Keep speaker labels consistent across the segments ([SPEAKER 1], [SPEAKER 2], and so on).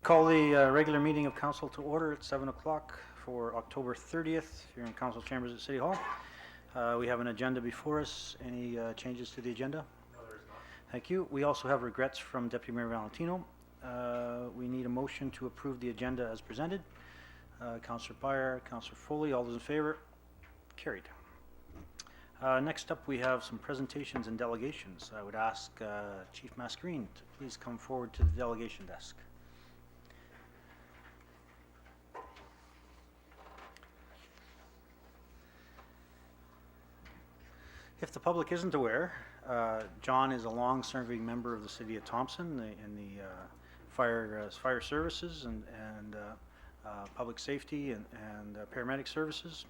[SPEAKER 1] Call the regular meeting of council to order at 7 o'clock for October 30th here in council chambers at City Hall. We have an agenda before us. Any changes to the agenda?
[SPEAKER 2] No, there is not.
[SPEAKER 1] Thank you. We also have regrets from Deputy Mayor Valentino. We need a motion to approve the agenda as presented. Councillor Byer, Councillor Foley, all those in favor? Carried. Next up, we have some presentations and delegations. I would ask Chief Mascarene to please come forward to the delegation desk. If the public isn't aware, John is a long-serving member of the City of Thompson in the fire services and public safety and paramedic services.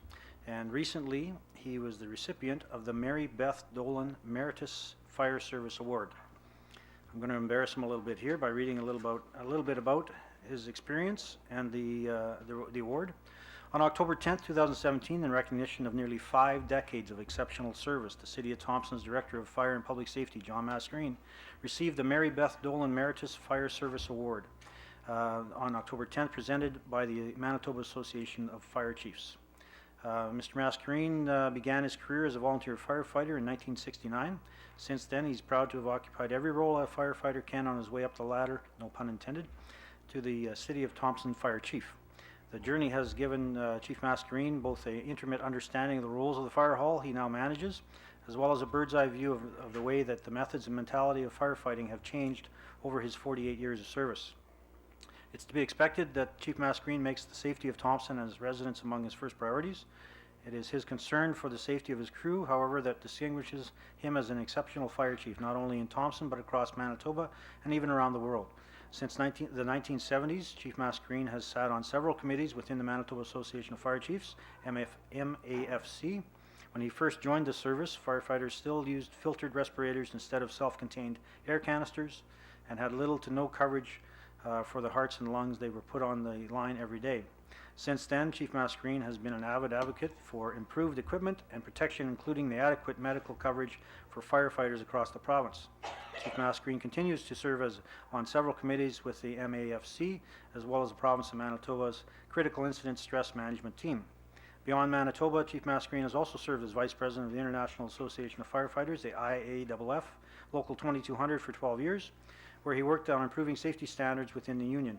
[SPEAKER 1] And recently, he was the recipient of the Mary Beth Dolan Meritus Fire Service Award. I'm going to embarrass him a little bit here by reading a little bit about his experience and the award. On October 10th, 2017, in recognition of nearly 5 decades of exceptional service, the City of Thompson's Director of Fire and Public Safety, John Mascarene, received the Mary Beth Dolan Meritus Fire Service Award on October 10th, presented by the Manitoba Association of Fire Chiefs. Mr. Mascarene began his career as a volunteer firefighter in 1969. Since then, he's proud to have occupied every role a firefighter can on his way up the ladder, no pun intended, to the City of Thompson Fire Chief. The journey has given Chief Mascarene both an intimate understanding of the roles of the fire hall he now manages, as well as a bird's eye view of the way that the methods and mentality of firefighting have changed over his 48 years of service. It's to be expected that Chief Mascarene makes the safety of Thompson and his residents among his first priorities. It is his concern for the safety of his crew, however, that distinguishes him as an exceptional fire chief, not only in Thompson but across Manitoba and even around the world. Since the 1970s, Chief Mascarene has sat on several committees within the Manitoba Association of Fire Chiefs, MAFC. When he first joined the service, firefighters still used filtered respirators instead of self-contained air canisters and had little to no coverage for the hearts and lungs they were put on the line every day. Since then, Chief Mascarene has been an avid advocate for improved equipment and protection, including the adequate medical coverage for firefighters across the province. Chief Mascarene continues to serve on several committees with the MAFC, as well as the province of Manitoba's Critical Incident Stress Management Team. Beyond Manitoba, Chief Mascarene has also served as Vice President of the International Association of Firefighters, the IAFF, Local 2200 for 12 years, where he worked on improving safety standards within the union.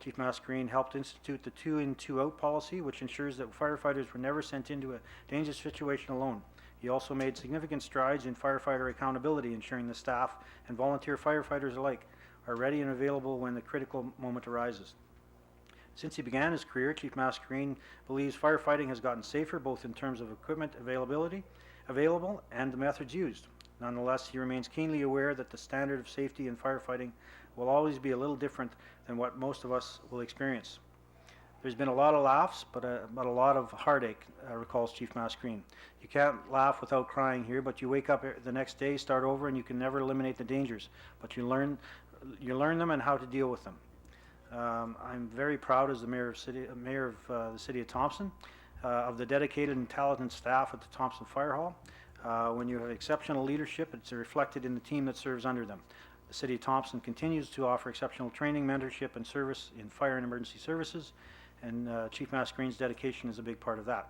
[SPEAKER 1] Chief Mascarene helped institute the 2 in, 2 out policy, which ensures that firefighters were never sent into a dangerous situation alone. He also made significant strides in firefighter accountability, ensuring the staff and volunteer firefighters alike are ready and available when the critical moment arises. Since he began his career, Chief Mascarene believes firefighting has gotten safer, both in terms of equipment available and the methods used. Nonetheless, he remains keenly aware that the standard of safety in firefighting will always be a little different than what most of us will experience. There's been a lot of laughs, but a lot of heartache, recalls Chief Mascarene. You can't laugh without crying here, but you wake up the next day, start over, and you can never eliminate the dangers, but you learn them and how to deal with them. I'm very proud as the mayor of the City of Thompson, of the dedicated and talented staff at the Thompson Fire Hall. When you have exceptional leadership, it's reflected in the team that serves under them. The City of Thompson continues to offer exceptional training, mentorship, and service in fire and emergency services, and Chief Mascarene's dedication is a big part of that.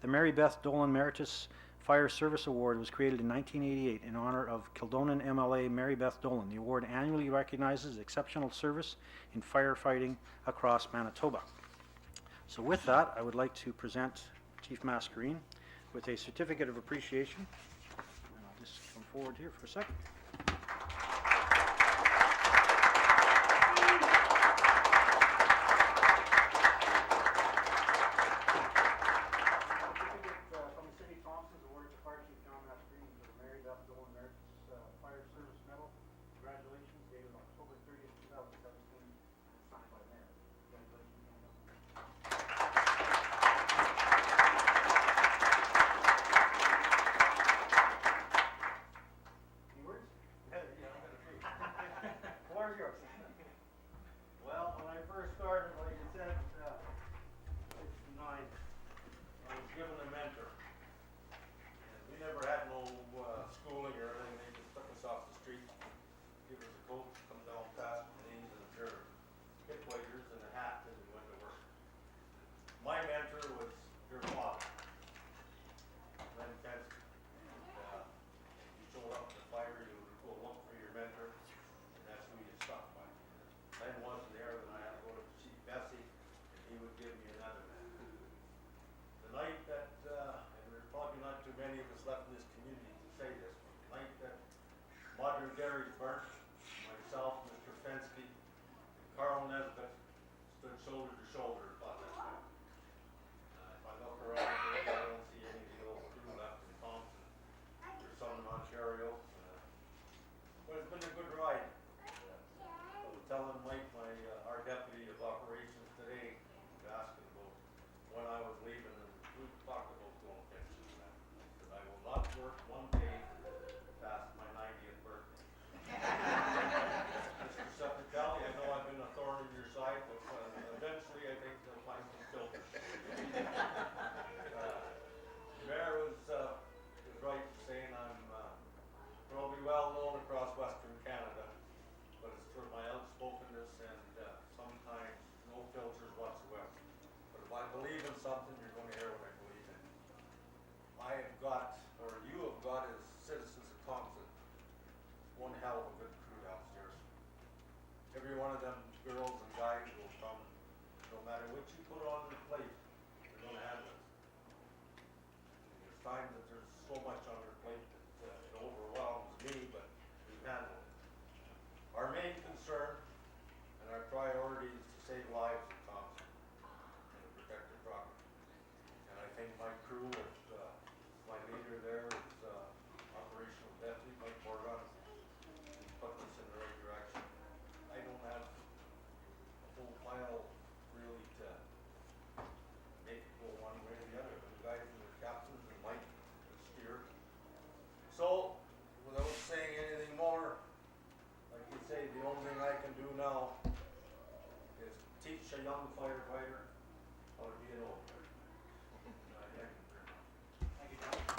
[SPEAKER 1] The Mary Beth Dolan Meritus Fire Service Award was created in 1988 in honor of Kildonan MLA Mary Beth Dolan. The award annually recognizes exceptional service in firefighting across Manitoba. So with that, I would like to present Chief Mascarene with a certificate of appreciation. And I'll just come forward here for a second.
[SPEAKER 2] give me another. The night that, and there's probably not too many of us left in this community to say this, but the night that modern dairy burnt, myself, Mr. Fensky, and Carl Nesbitt stood shoulder to shoulder about that time. If I look around here, I don't see any of the old crew left in Thompson or Southern Ontario. But it's been a good ride. I was telling Mike, our deputy of operations today, asking about when I was leaving, and we talked about going fishing. I said, I will not work one day past my 90th birthday. Mr. Sepicali, I know I've been a thorn in your side, but eventually I think they'll find some filters. Mayor was right in saying I'm probably well known across Western Canada, but it's for my outspokenness and sometimes no filters whatsoever. But if I believe in something, you're going to hear what I believe in. I have got, or you have got as citizens of Thompson, one hell of a good crew downstairs. Every one of them girls and guys will come, no matter what you put on their plate, they're going to handle it. There's times that there's so much on their plate that it overwhelms me, but we handle it. Our main concern and our priority is to save lives in Thompson and to protect the property. And I think my crew, with my leader there, is operational deputy Mike Morgan, is putting us in the right direction. I don't have a full file really to make it go one way or the other. The guys and their captains and Mike and steer. So, without saying anything more, like you say, the only thing I can do now is teach a young firefighter how to be an old firefighter. Thank you very much.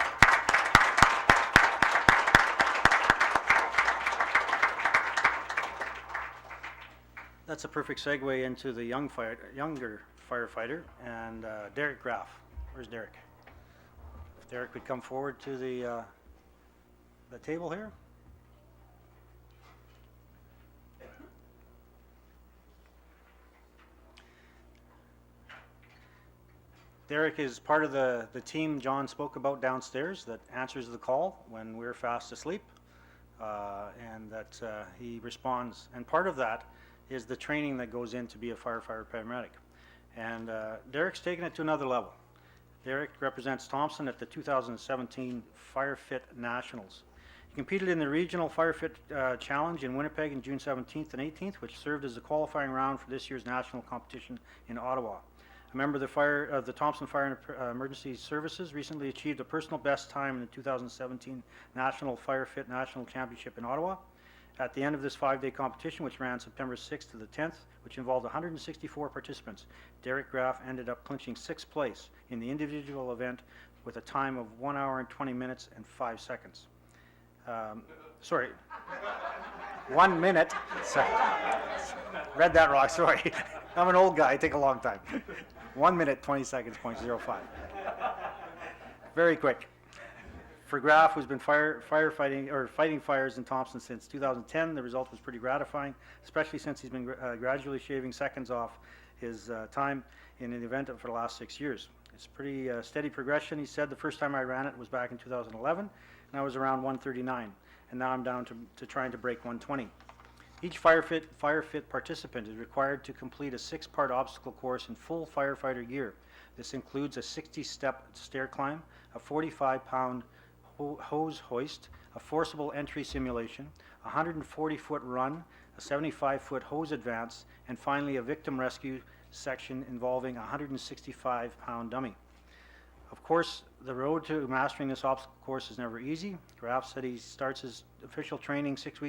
[SPEAKER 1] That's a perfect segue into the younger firefighter, and Derek Graff. Where's Derek? If Derek would come forward to the table here. Derek is part of the team John spoke about downstairs that answers the call when we're fast asleep, and that he responds. And part of that is the training that goes in to be a firefighter paramedic. And Derek's taken it to another level. Derek represents Thompson at the 2017 FireFit Nationals. He competed in the Regional FireFit Challenge in Winnipeg on June 17th and 18th, which served as the qualifying round for this year's national competition in Ottawa. A member of the Thompson Fire and Emergency Services recently achieved a personal best time in the 2017 National FireFit National Championship in Ottawa. At the end of this 5-day competition, which ran September 6th to the 10th, which involved 164 participants, Derek Graff ended up clinching 6th place in the individual event with a time of 1 hour and 20 minutes and 5 seconds. Sorry, 1 minute. Read that wrong, sorry. I'm an old guy, I take a long time. 1 minute, 20 seconds, 0.05. Very quick. For Graff, who's been fighting fires in Thompson since 2010, the result was pretty gratifying, especially since he's been gradually shaving seconds off his time in an event for the last 6 years. It's pretty steady progression. He said the first time I ran it was back in 2011, and I was around 139, and now I'm down to trying to break 120. Each FireFit participant is required to complete a 6-part obstacle course in full firefighter gear. This includes a 60-step stair climb, a 45-pound hose hoist, a forcible entry simulation, a 140-foot run, a 75-foot hose advance, and finally a victim rescue section involving a 165-pound dummy. Of course, the road to mastering this obstacle course is never easy. Graff said he starts his official training 6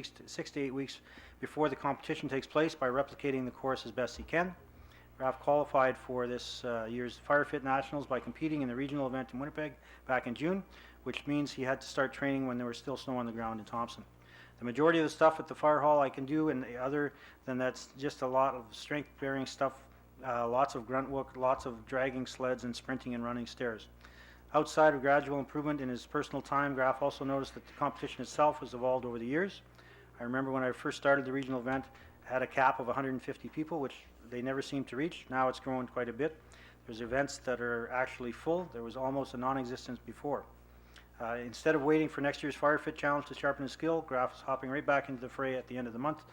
[SPEAKER 1] to 8 weeks before the competition takes place by replicating the course as best he can. Graff qualified for this year's FireFit Nationals by competing in the regional event in Winnipeg back in June, which means he had to start training when there was still snow on the ground in Thompson. The majority of the stuff at the fire hall I can do, and other than that's just a lot of strength-bearing stuff, lots of grunt work, lots of dragging sleds and sprinting and running stairs. Outside of gradual improvement in his personal time, Graff also noticed that the competition itself has evolved over the years. I remember when I first started the regional event, had a cap of 150 people, which they never seemed to reach. Now it's grown quite a bit. There's events that are actually full. There was almost a non-existence before. Instead of waiting for next year's Fire Fit Challenge to sharpen his skill, Graf is hopping right back into the fray at the end of the month.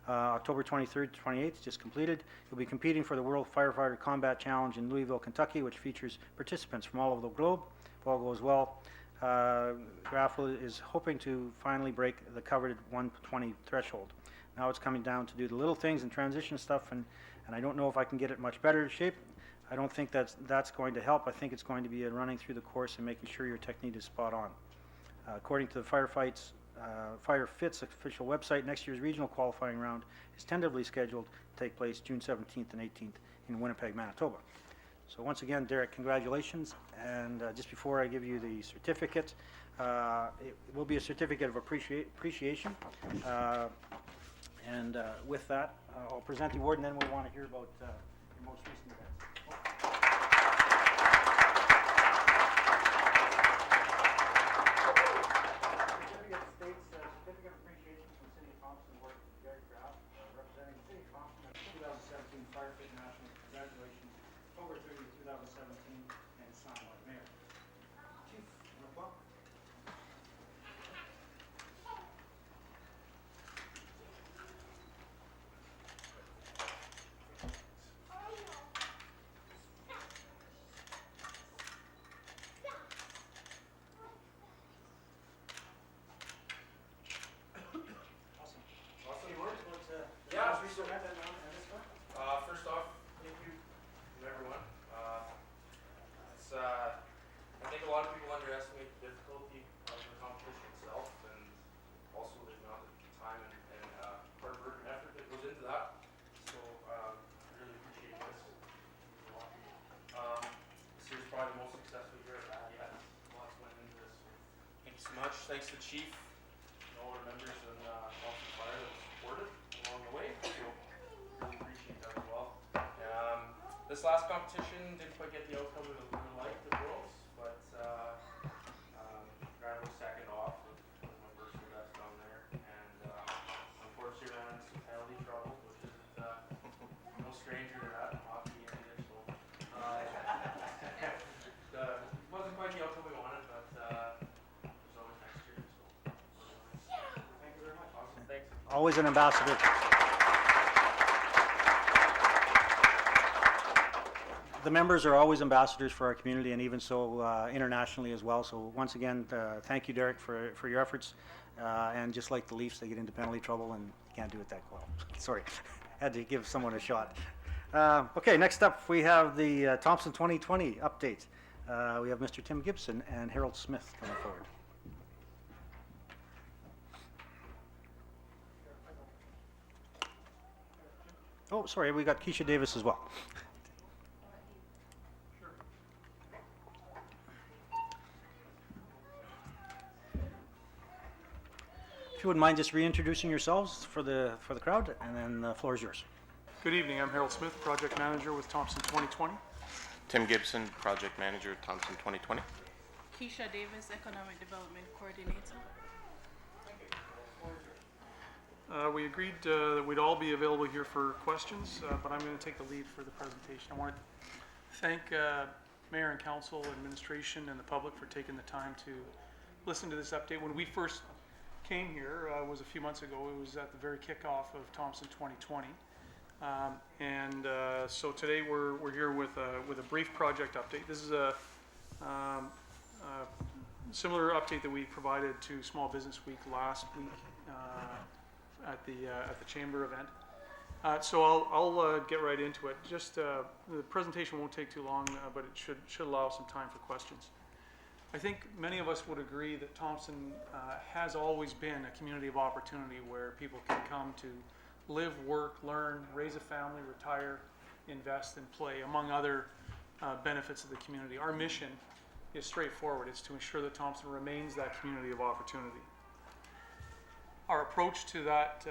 [SPEAKER 1] October 23rd to 28th, just completed. He'll be competing for the World Firefighter Combat Challenge in Louisville, Kentucky, which features participants from all over the globe. If all goes well, Graf is hoping to finally break the coveted 120 threshold. Now it's coming down to do the little things and transition stuff, and I don't know if I can get it much better shape. I don't think that's going to help. I think it's going to be a running through the course and making sure your technique is spot on. According to the Fire Fit's official website, next year's regional qualifying round is tentatively scheduled to take place June 17th and 18th in Winnipeg, Manitoba. So once again, Derek, congratulations. And just before I give you the certificate, it will be a certificate of appreciation. With that, I'll present the award, and then we'll want to hear about your most recent events. Certificate of appreciation from the City of Thompson, award to Derek Graf, representing the City of Thompson at the 2017 Fire Fit Nationals. Congratulations, October 30th, 2017, and signed by the Mayor. Chief, you want to talk?
[SPEAKER 3] First off, thank you to everyone. I think a lot of people underestimate the difficulty of the competition itself, and also the amount of time and hard work and effort that goes into that. So I really appreciate this. This year's probably the most successful year I've had yet. Lots went into this. Thank you so much. Thanks to the chief and all our members and Thompson Fire that supported along the way. So really appreciate that as well. This last competition didn't quite get the outcome we would like, the girls, but Grant was second off with my personal best down there, and unfortunately ran into some penalty trouble, which is no stranger to that in hockey either. So it wasn't quite the outcome we wanted, but there's always next year. So thank you very much. Awesome. Thanks.
[SPEAKER 1] Always an ambassador. The members are always ambassadors for our community, and even so internationally as well. So once again, thank you, Derek, for your efforts. And just like the Leafs, they get into penalty trouble and can't do it that well. Sorry, had to give someone a shot. Okay, next up we have the Thompson 2020 update. We have Mr. Tim Gibson and Harold Smith coming forward. Oh, sorry, we got Keisha Davis as well. If you wouldn't mind just reintroducing yourselves for the crowd, and then the floor is yours.
[SPEAKER 4] Good evening. I'm Harold Smith, Project Manager with Thompson 2020.
[SPEAKER 5] Tim Gibson, Project Manager at Thompson 2020.
[SPEAKER 6] Keisha Davis, Economic Development Coordinator.
[SPEAKER 4] We agreed that we'd all be available here for questions, but I'm going to take the lead for the presentation. I want to thank Mayor and Council, Administration, and the public for taking the time to listen to this update. When we first came here was a few months ago. It was at the very kickoff of Thompson 2020. So today we're here with a brief project update. This is a similar update that we provided to Small Business Week last week at the Chamber event. So I'll get right into it. Just the presentation won't take too long, but it should allow some time for questions. I think many of us would agree that Thompson has always been a community of opportunity where people can come to live, work, learn, raise a family, retire, invest, and play, among other benefits of the community. Our mission is straightforward. It's to ensure that Thompson remains that community of opportunity. Our approach to that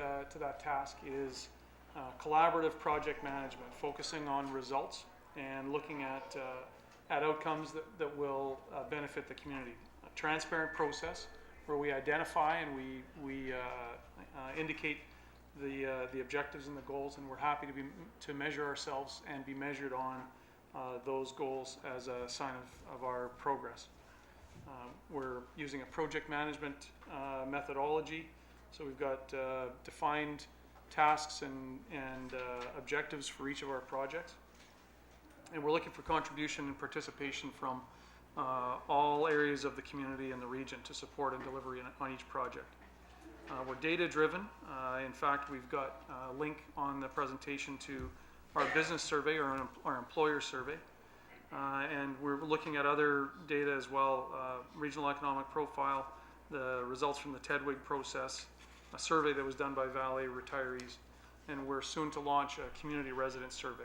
[SPEAKER 4] task is collaborative project management, focusing on results and looking at outcomes that will benefit the community. A transparent process where we identify and we indicate the objectives and the goals, and we're happy to measure ourselves and be measured on those goals as a sign of our progress. We're using a project management methodology, so we've got defined tasks and objectives for each of our projects. And we're looking for contribution and participation from all areas of the community and the region to support and deliver on each project. We're data-driven. In fact, we've got a link on the presentation to our business survey or our employer survey. And we're looking at other data as well, regional economic profile, the results from the TEDWIG process, a survey that was done by Valley retirees, and we're soon to launch a community resident survey.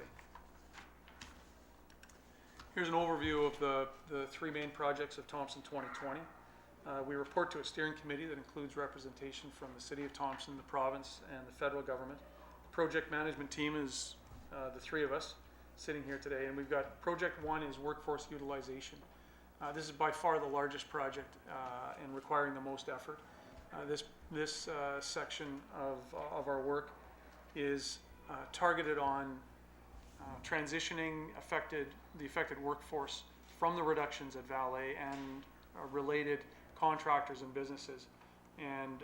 [SPEAKER 4] Here's an overview of the three main projects of Thompson 2020. We report to a steering committee that includes representation from the City of Thompson, the province, and the federal government. The project management team is the three of us sitting here today, and we've got project one is workforce utilization. This is by far the largest project and requiring the most effort. This section of our work is targeted on transitioning the affected workforce from the reductions at Valet and related contractors and businesses, and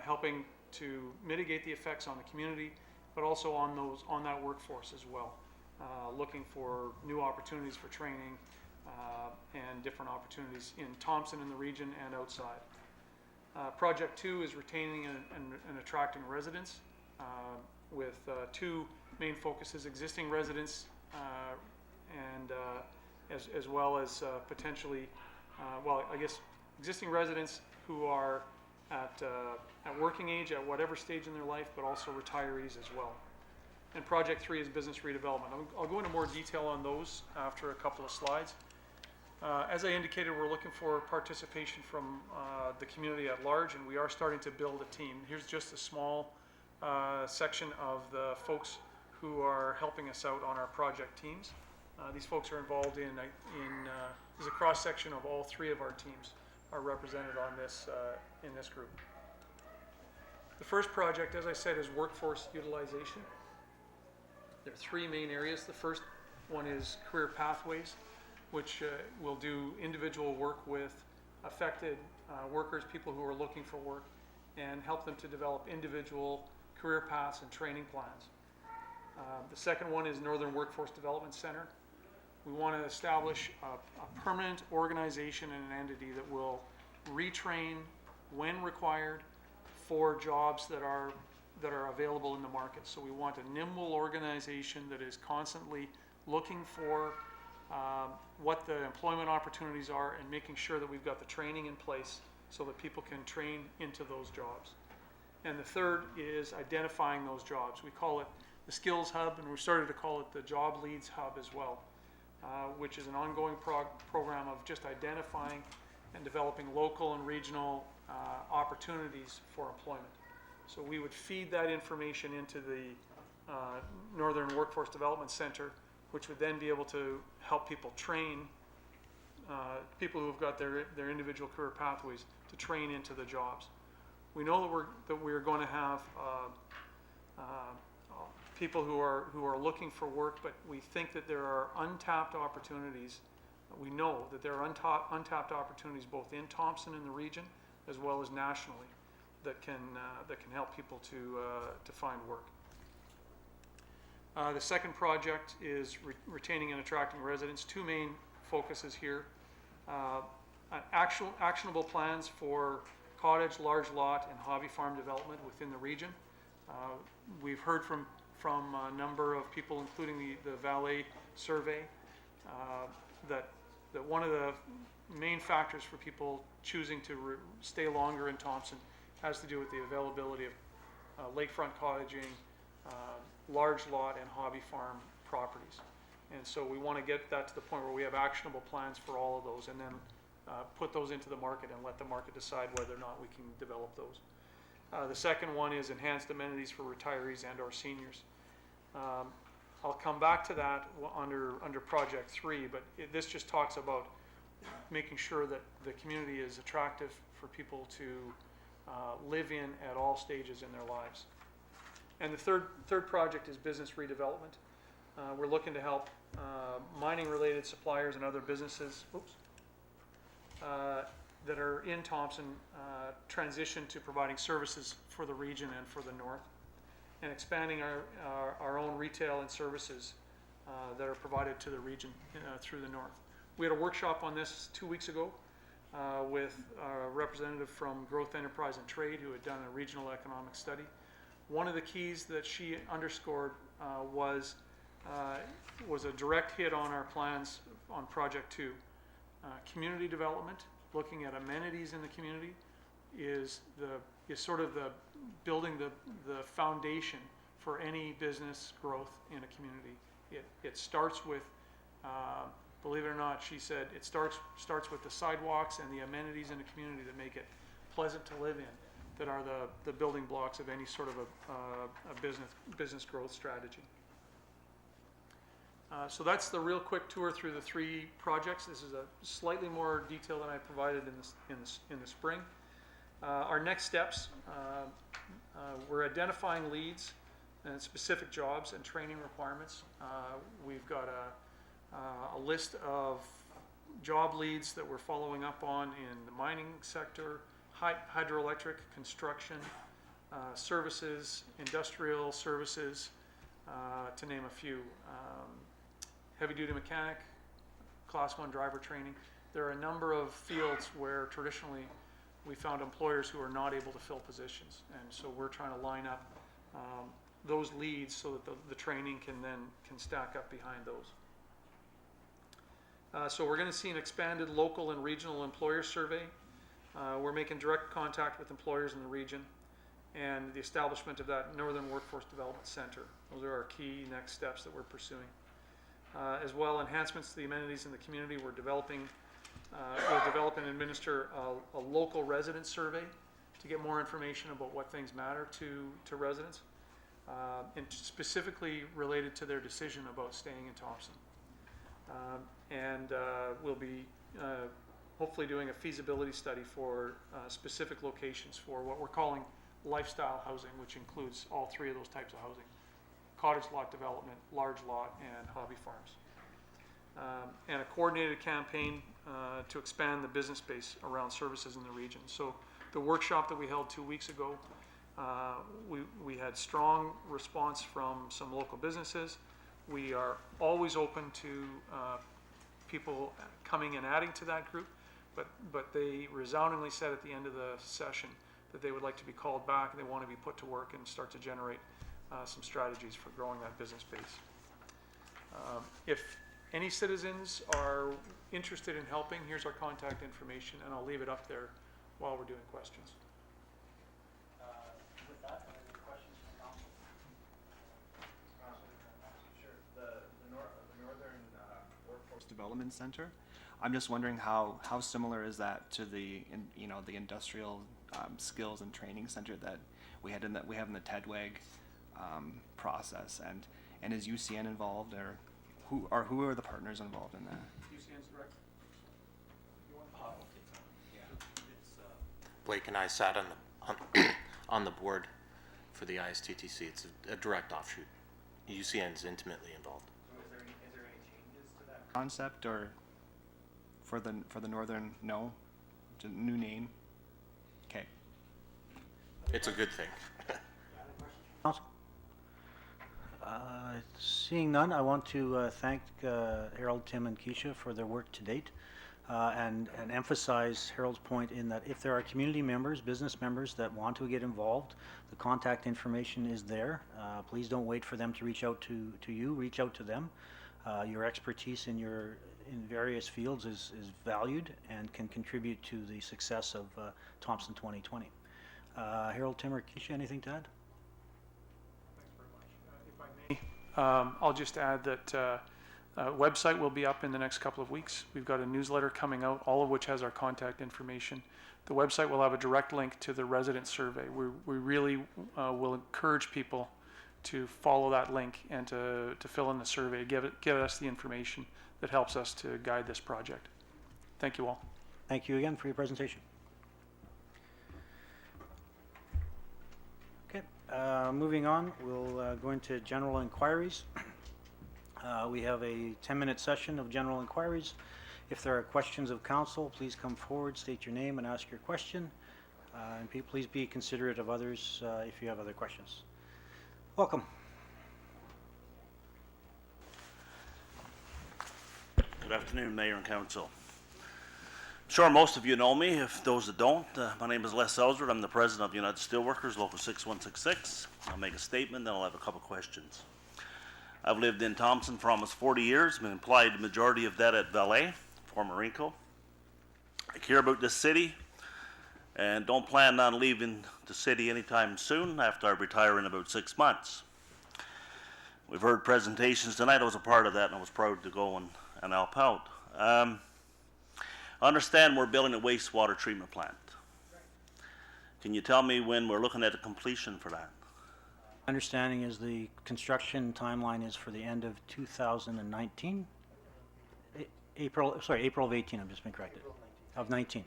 [SPEAKER 4] helping to mitigate the effects on the community, but also on that workforce as well. Looking for new opportunities for training and different opportunities in Thompson and the region and outside. Project two is retaining and attracting residents with two main focuses: existing residents and as well as potentially, existing residents who are at working age at whatever stage in their life, but also retirees as well. And project three is business redevelopment. I'll go into more detail on those after a couple of slides. As I indicated, we're looking for participation from the community at large, and we are starting to build a team. Here's just a small section of the folks who are helping us out on our project teams. These folks are involved in there's a cross-section of all three of our teams are represented on this in this group. The first project, as I said, is workforce utilization. There are three main areas. The first one is career pathways, which will do individual work with affected workers, people who are looking for work, and help them to develop individual career paths and training plans. The second one is Northern Workforce Development Center. We want to establish a permanent organization and an entity that will retrain when required for jobs that are available in the market. So we want a nimble organization that is constantly looking for what the employment opportunities are and making sure that we've got the training in place so that people can train into those jobs. And the third is identifying those jobs. We call it the Skills Hub, and we started to call it the Job Leads Hub as well, which is an ongoing program of just identifying and developing local and regional opportunities for employment. So we would feed that information into the Northern Workforce Development Center, which would then be able to help people train people who've got their individual career pathways to train into the jobs. We know that we're going to have people who are looking for work, but we think that there are untapped opportunities. We know that there are untapped opportunities both in Thompson and the region, as well as nationally, that can help people to find work. The second project is retaining and attracting residents. Two main focuses here: actionable plans for cottage, large lot, and hobby farm development within the region. We've heard from a number of people, including the Valet survey, that one of the main factors for people choosing to stay longer in Thompson has to do with the availability of lakefront cottaging, large lot, and hobby farm properties. And so we want to get that to the point where we have actionable plans for all of those, and then put those into the market and let the market decide whether or not we can develop those. The second one is enhanced amenities for retirees and/or seniors. I'll come back to that under project three, but this just talks about making sure that the community is attractive for people to live in at all stages in their lives. And the third project is business redevelopment. We're looking to help mining-related suppliers and other businesses, that are in Thompson transition to providing services for the region and for the north, and expanding our own retail and services that are provided to the region through the north. We had a workshop on this 2 weeks ago with a representative from Growth Enterprise and Trade who had done a regional economic study. One of the keys that she underscored was a direct hit on our plans on Project 2. Community development, looking at amenities in the community, is sort of the building the foundation for any business growth in a community. It starts with, believe it or not, she said, it starts with the sidewalks and the amenities in the community that make it pleasant to live in, that are the building blocks of any sort of a business growth strategy. So that's the real quick tour through the 3 projects. This is a slightly more detail than I provided in the spring. Our next steps, we're identifying leads and specific jobs and training requirements. We've got a list of job leads that we're following up on in the mining sector, hydroelectric, construction, services, industrial services, to name a few. Heavy-duty mechanic, Class 1 driver training. There are a number of fields where traditionally we found employers who are not able to fill positions, and so we're trying to line up those leads so that the training can stack up behind those. So we're going to see an expanded local and regional employer survey. We're making direct contact with employers in the region, and the establishment of that Northern Workforce Development Center. Those are our key next steps that we're pursuing. As well, enhancements to the amenities in the community. We'll develop and administer a local resident survey to get more information about what things matter to residents, and specifically related to their decision about staying in Thompson. We'll be hopefully doing a feasibility study for specific locations for what we're calling lifestyle housing, which includes all 3 of those types of housing: cottage lot development, large lot, and hobby farms. And a coordinated campaign to expand the business base around services in the region. So the workshop that we held 2 weeks ago, we had strong response from some local businesses. We are always open to people coming and adding to that group, but they resoundingly said at the end of the session that they would like to be called back and they want to be put to work and start to generate some strategies for growing that business base. If any citizens are interested in helping, here's our contact information, and I'll leave it up there while we're doing questions.
[SPEAKER 7] With that, are there any questions from council?
[SPEAKER 8] Sure. The Northern Workforce Development Center. I'm just wondering how similar is that to the industrial skills and training center that we have in the TEDWAG process, and is UCN involved, or who are the partners involved in that?
[SPEAKER 4] UCN's direct.
[SPEAKER 5] Blake and I sat on the board for the ISTTC. It's a direct offshoot. UCN is intimately involved.
[SPEAKER 7] So is there any changes to that?
[SPEAKER 8] Concept, or for the Northern? No, it's a new name. Okay.
[SPEAKER 5] It's a good thing.
[SPEAKER 1] Council? Seeing none, I want to thank Harold, Tim, and Keisha for their work to date, and emphasize Harold's point in that if there are community members, business members that want to get involved, the contact information is there. Please don't wait for them to reach out to you. Reach out to them. Your expertise in various fields is valued and can contribute to the success of Thompson 2020. Harold, Tim, or Keisha, anything to add?
[SPEAKER 4] I'll just add that website will be up in the next couple of weeks. We've got a newsletter coming out, all of which has our contact information. The website will have a direct link to the resident survey. We really will encourage people to follow that link and to fill in the survey, give us the information that helps us to guide this project. Thank you all.
[SPEAKER 1] Thank you again for your presentation. Okay, Moving on, we'll go into general inquiries. We have a 10-minute session of general inquiries. If there are questions of council, please come forward, state your name, and ask your question. And please be considerate of others if you have other questions. Welcome.
[SPEAKER 9] Good afternoon, Mayor and Council. I'm sure most of you know me. If those that don't, my name is Les Ellsworth. I'm the President of United Steelworkers, Local 6166. I'll make a statement, then I'll have a couple questions. I've lived in Thompson for almost 40 years, been employed the majority of that at Valet, former Rinco. I care about this city and don't plan on leaving the city anytime soon after I retire in about 6 months. We've heard presentations tonight. I was a part of that and I was proud to go and help out. I understand we're building a wastewater treatment plant. Can you tell me when we're looking at the completion for that?
[SPEAKER 1] Understanding is the construction timeline is for the end of 2019? April of 18, I've just been corrected. Of 19,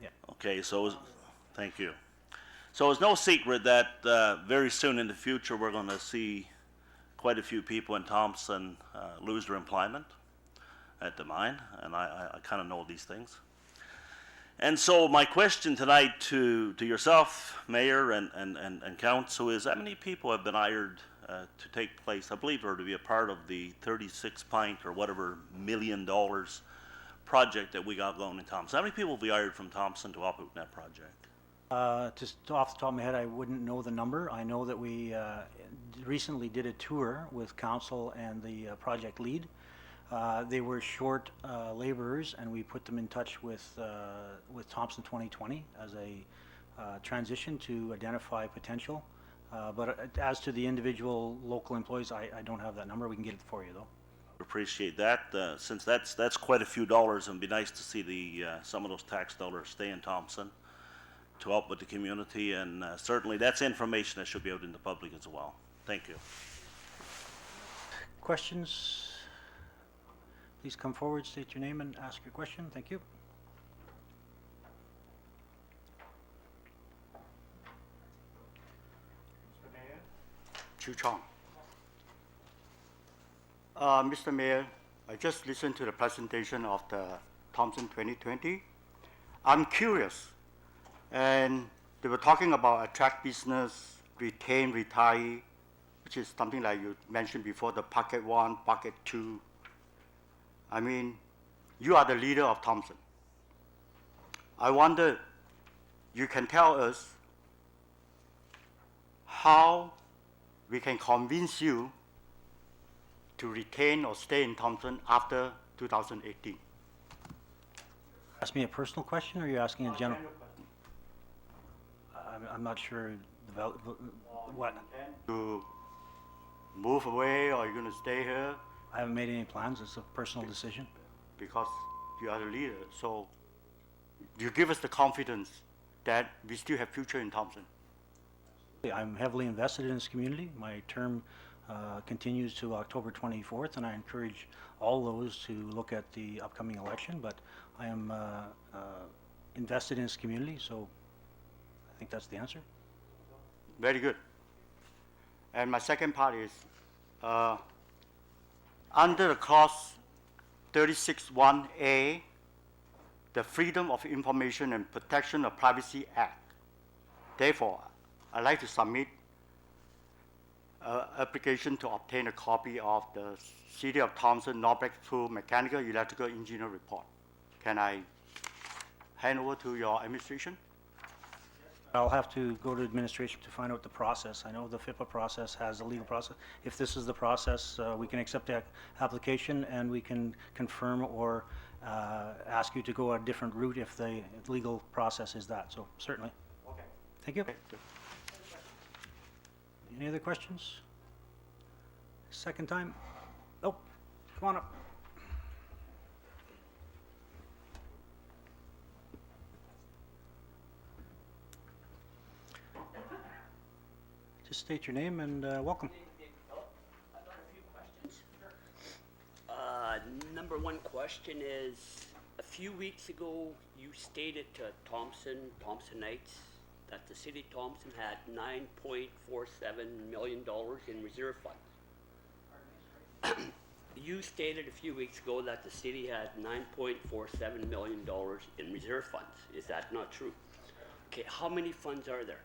[SPEAKER 1] yeah.
[SPEAKER 9] Okay, so, thank you. So it's no secret that very soon in the future we're going to see quite a few people in Thompson lose their employment at the mine, and I kind of know these things. And so my question tonight to yourself, Mayor, and Council is, how many people have been hired to take place, I believe, or to be a part of the 36 point or whatever $1 million project that we got going in Thompson? How many people will be hired from Thompson to help out in that project?
[SPEAKER 1] Just off the top of my head, I wouldn't know the number. I know that we recently did a tour with council and the project lead. They were short laborers, and we put them in touch with Thompson 2020 as a transition to identify potential. But as to the individual local employees, I don't have that number. We can get it for you, though.
[SPEAKER 9] Appreciate that. Since that's quite a few dollars, and it'd be nice to see the some of those tax dollars stay in Thompson to help with the community, and certainly that's information that should be out in the public as well. Thank you.
[SPEAKER 1] Questions? Please come forward, state your name, and ask your question. Thank you.
[SPEAKER 7] Mr. Mayor?
[SPEAKER 10] Chu Chong. Mr. Mayor, I just listened to the presentation of the Thompson 2020. I'm curious, and they were talking about attract business, retain, retire, which is something like you mentioned before, the bucket 1, bucket 2. I mean, you are the leader of Thompson. I wonder, you can tell us how we can convince you to retain or stay in Thompson after 2018.
[SPEAKER 1] Ask me a personal question, or are you asking a general? I'm not sure what.
[SPEAKER 10] To move away, or are you going to stay here?
[SPEAKER 1] I haven't made any plans. It's a personal decision.
[SPEAKER 10] Because you are the leader. So you give us the confidence that we still have future in Thompson.
[SPEAKER 1] I'm heavily invested in this community. My term continues to October 24th, and I encourage all those to look at the upcoming election. But I am invested in this community, so I think that's the answer.
[SPEAKER 10] Very good. And my second part is, under the clause 36(1)(a), the Freedom of Information and Protection of Privacy Act. Therefore, I'd like to submit an application to obtain a copy of the City of Thompson North Breakthrough Mechanical Electrical Engineer report. Can I hand over to your administration?
[SPEAKER 1] I'll have to go to administration to find out the process. I know the FIPA process has a legal process. If this is the process, we can accept the application and we can confirm or ask you to go a different route if the legal process is that. So certainly.
[SPEAKER 10] Okay.
[SPEAKER 1] Thank you.
[SPEAKER 10] Okay.
[SPEAKER 1] Any other questions? Second time? Nope. Come on up. Just state your name and welcome.
[SPEAKER 11] I've got a few questions. Number one question is, a few weeks ago, you stated to Thompsonites that the city of Thompson had $9.47 million in reserve funds. You stated a few weeks ago that the city had $9.47 million in reserve funds. Is that not true? Okay, how many funds are there?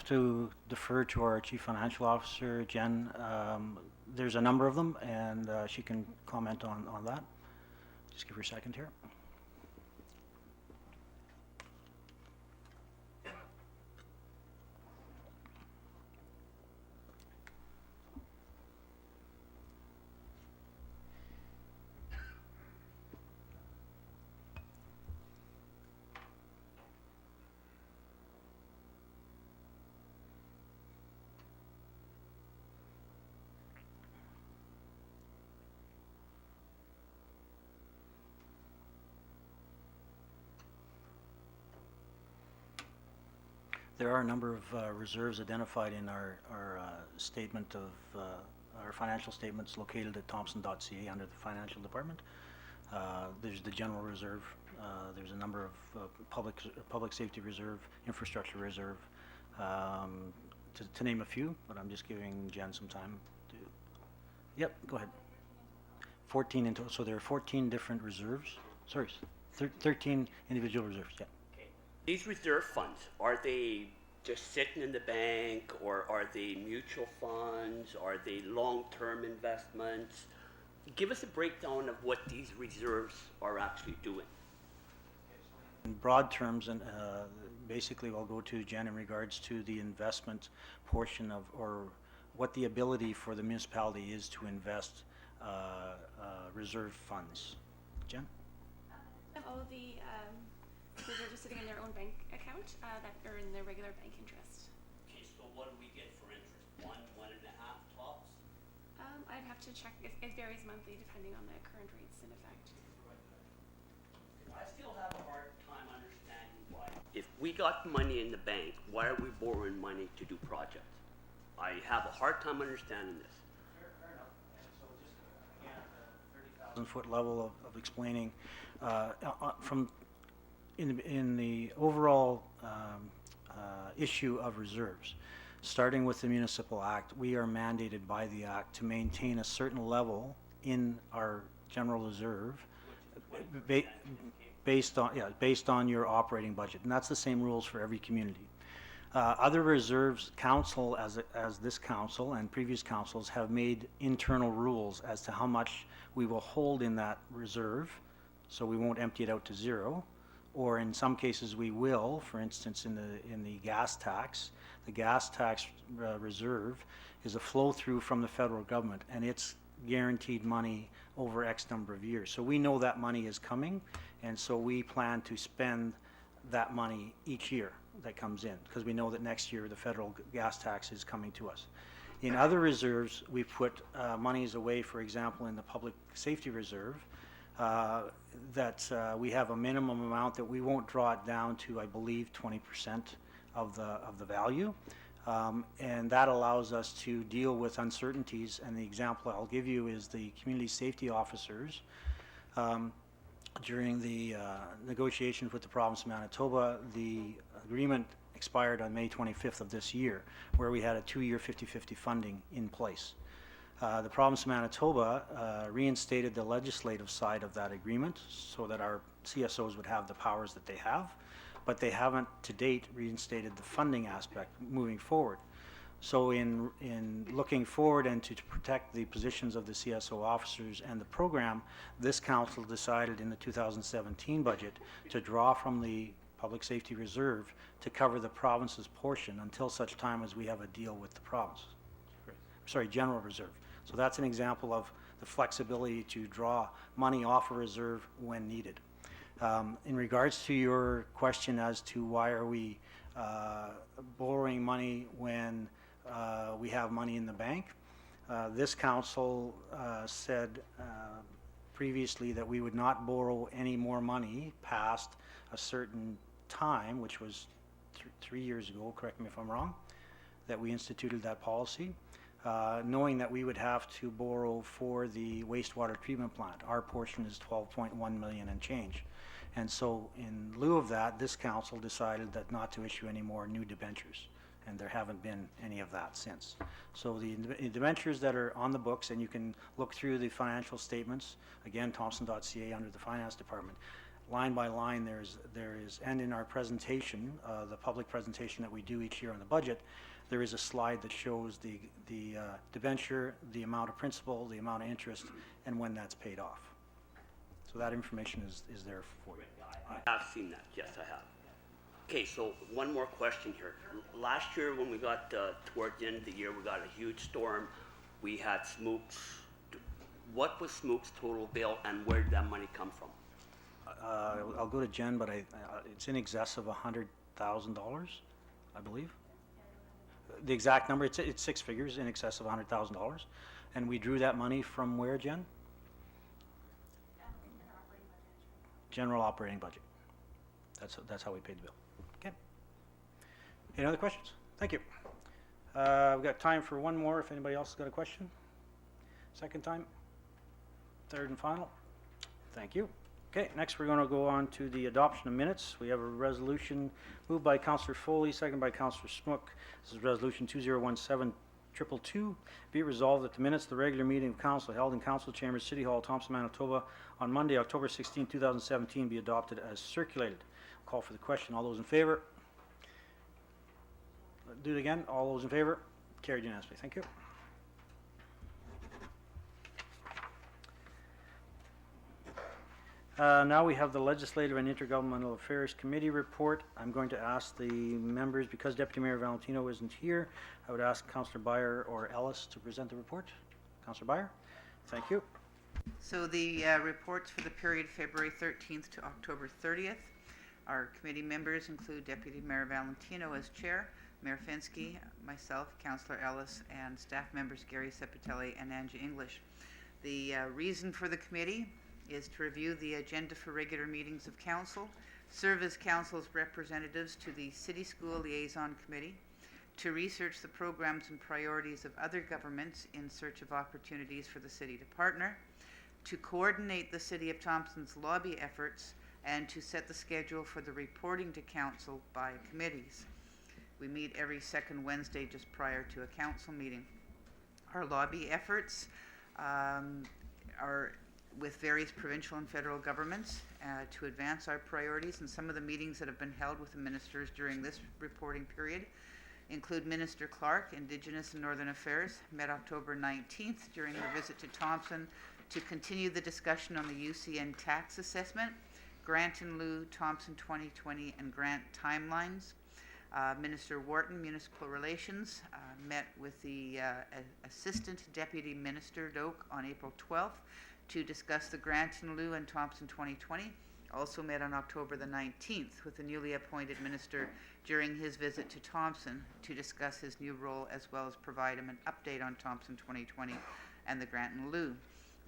[SPEAKER 1] To defer to our Chief Financial Officer, Jen, there's a number of them, and she can comment on that. Just give her a second here. There are a number of reserves identified in our statement of our financial statements located at thompson.ca under the financial department. There's the general reserve. There's a number of public safety reserve, infrastructure reserve, to name a few. But I'm just giving Jen some time to. Yep, go ahead. 14 in total. So there are 14 different reserves. Sorry, 13 individual reserves. Yeah.
[SPEAKER 11] These reserve funds, are they just sitting in the bank, or are they mutual funds? Are they long-term investments? Give us a breakdown of what these reserves are actually doing.
[SPEAKER 1] In broad terms, and basically I'll go to Jen in regards to the investment portion of, or what the ability for the municipality is to invest reserve funds. Jen?
[SPEAKER 12] All of the reserves are sitting in their own bank account that are in their regular bank interest.
[SPEAKER 11] Okay, so what do we get for interest? 1.5 tops?
[SPEAKER 12] I'd have to check. It varies monthly depending on the current rates in effect.
[SPEAKER 11] I still have a hard time understanding why. If we got money in the bank, why are we borrowing money to do projects? I have a hard time understanding this.
[SPEAKER 7] Fair enough. And so just, again, at the 30,000.
[SPEAKER 1] Foot level of explaining from in the overall issue of reserves, starting with the Municipal Act, we are mandated by the Act to maintain a certain level in our general reserve based on your operating budget, and that's the same rules for every community. Other reserves, council as this council and previous councils have made internal rules as to how much we will hold in that reserve, so we won't empty it out to zero. Or in some cases we will. For instance, in the gas tax, the gas tax reserve is a flow through from the federal government, and it's guaranteed money over X number of years. So we know that money is coming, and so we plan to spend that money each year that comes in, because we know that next year the federal gas tax is coming to us. In other reserves, we put monies away, for example, in the public safety reserve, that we have a minimum amount that we won't draw it down to, I believe, 20% of the value, and that allows us to deal with uncertainties. And the example I'll give you is the community safety officers. During the negotiations with the province of Manitoba, the agreement expired on May 25th of this year, where we had a 2-year 50-50 funding in place. The province of Manitoba reinstated the legislative side of that agreement so that our CSOs would have the powers that they have, but they haven't to date reinstated the funding aspect moving forward. So in looking forward and to protect the positions of the CSO officers and the program, this council decided in the 2017 budget to draw from the Public Safety Reserve to cover the province's portion until such time as we have a deal with the province. Sorry, General Reserve. So that's an example of the flexibility to draw money off a reserve when needed. In regards to your question as to why are we borrowing money when we have money in the bank, this council said previously that we would not borrow any more money past a certain time, which was 3 years ago, correct me if I'm wrong, that we instituted that policy. Knowing that we would have to borrow for the wastewater treatment plant. Our portion is 12.1 million and change. And so in lieu of that, this council decided that not to issue any more new debentures, and there haven't been any of that since. So the debentures that are on the books, and you can look through the financial statements, again, thompson.ca under the finance department, line by line, there is, and in our presentation, the public presentation that we do each year on the budget, there is a slide that shows the debenture, the amount of principal, the amount of interest, and when that's paid off. So that information is there for you.
[SPEAKER 11] I have seen that, yes, I have. Okay, so one more question here. Last year, when we got towards the end of the year, we got a huge storm. We had Smooks. What was Smooks' total bill, and where did that money come from?
[SPEAKER 1] I'll go to Jen, but it's in excess of $100,000, I believe. The exact number, it's 6 figures, in excess of $100,000. And we drew that money from where, Jen? General operating budget. That's how we paid the bill. Okay. Any other questions? Thank you. We've got time for one more if anybody else has got a question. Second time? Third and final? Thank you. Okay, next we're going to go on to the adoption of minutes. We have a resolution moved by Councillor Foley, seconded by Councillor Smook. This is Resolution 2017-222. Be it resolved that the minutes of the regular meeting of council held in Council Chambers, City Hall, Thompson, Manitoba on Monday, October 16, 2017 be adopted as circulated. Call for the question. All those in favor? Do it again. All those in favor? Carried unanimously. Thank you. Now we have the Legislative and Intergovernmental Affairs Committee report. I'm going to ask the members, because Deputy Mayor Valentino isn't here, I would ask Councillor Beyer or Ellis to present the report. Councillor Beyer, thank you.
[SPEAKER 13] So the reports for the period February 13th to October 30th. Our committee members include Deputy Mayor Valentino as chair, Mayor Fensky, myself, Councillor Ellis, and staff members Gary Sepitelli and Angie English. The reason for the committee is to review the agenda for regular meetings of council, serve as council's representatives to the City School Liaison Committee, to research the programs and priorities of other governments in search of opportunities for the city to partner, to coordinate the City of Thompson's lobby efforts, and to set the schedule for the reporting to council by committees. We meet every second Wednesday just prior to a council meeting. Our lobby efforts are with various provincial and federal governments to advance our priorities, and some of the meetings that have been held with the ministers during this reporting period include Minister Clark, Indigenous and Northern Affairs, met October 19th during her visit to Thompson to continue the discussion on the UCN tax assessment, grant in lieu, Thompson 2020, and grant timelines. Minister Wharton, Municipal Relations, met with the Assistant Deputy Minister Doak on April 12th to discuss the grant in lieu and Thompson 2020. Also met on October the 19th with the newly appointed minister during his visit to Thompson to discuss his new role as well as provide him an update on Thompson 2020 and the grant in lieu.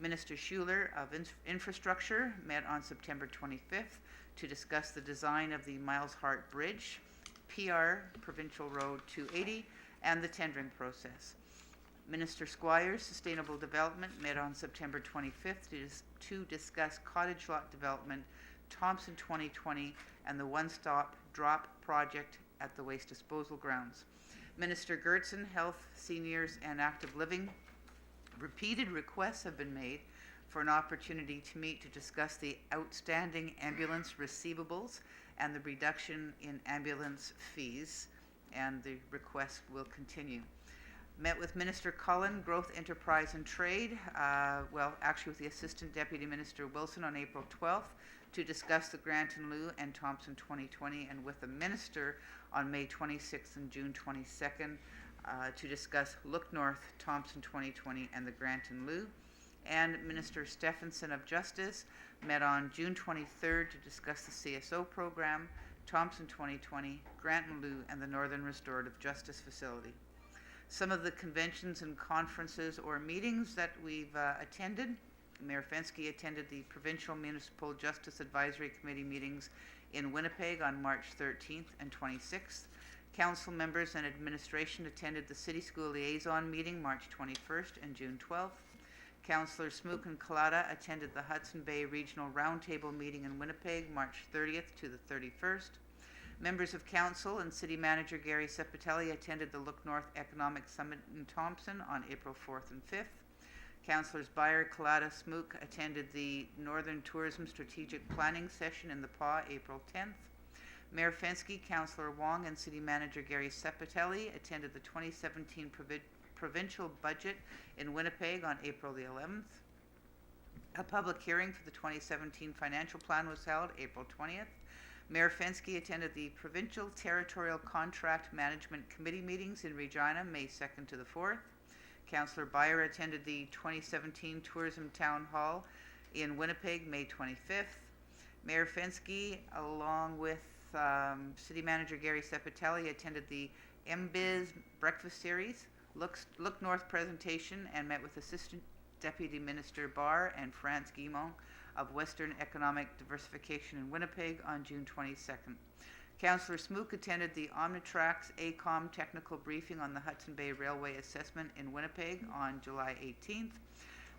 [SPEAKER 13] Minister Schuler of Infrastructure met on September 25th to discuss the design of the Miles Hart Bridge, PR, Provincial Road 280, and the tendering process. Minister Squires, Sustainable Development, met on September 25th to discuss cottage lot development, Thompson 2020, and the one-stop drop project at the waste disposal grounds. Minister Gertson, Health, Seniors, and Active Living. Repeated requests have been made for an opportunity to meet to discuss the outstanding ambulance receivables and the reduction in ambulance fees, and the request will continue. Met with Minister Cullen, Growth, Enterprise and Trade, actually with the Assistant Deputy Minister Wilson on April 12th to discuss the grant in lieu and Thompson 2020, and with the Minister on May 26th and June 22nd to discuss Look North, Thompson 2020 and the grant in lieu. And Minister Stephenson of Justice met on June 23rd to discuss the CSO program, Thompson 2020, grant in lieu, and the Northern Restorative Justice Facility. Some of the conventions and conferences or meetings that we've attended. Mayor Fensky attended the Provincial Municipal Justice Advisory Committee meetings in Winnipeg on March 13th and 26th. Council members and administration attended the City School Liaison meeting March 21st and June 12th. Councillor Smook and Collada attended the Hudson Bay Regional Roundtable meeting in Winnipeg, March 30th to the 31st. Members of Council and City Manager Gary Sepitelli attended the Look North Economic Summit in Thompson on April 4th and 5th. Councillors Byer, Collada, Smook attended the Northern Tourism Strategic Planning Session in the PAW, April 10th. Mayor Fensky, Councillor Wong, and City Manager Gary Sepitelli attended the 2017 provincial budget in Winnipeg on April the 11th. A public hearing for the 2017 financial plan was held April 20th. Mayor Fensky attended the Provincial Territorial Contract Management Committee meetings in Regina, May 2nd to the 4th. Councillor Byer attended the 2017 Tourism Town Hall in Winnipeg, May 25th. Mayor Fensky, along with City Manager Gary Sepitelli, attended the MBiz Breakfast Series, Look North presentation, and met with Assistant Deputy Minister Barr and France Guimont of Western Economic Diversification in Winnipeg on June 22nd. Councillor Smook attended the Omnitrax ACOM technical briefing on the Hudson Bay Railway assessment in Winnipeg on July 18th.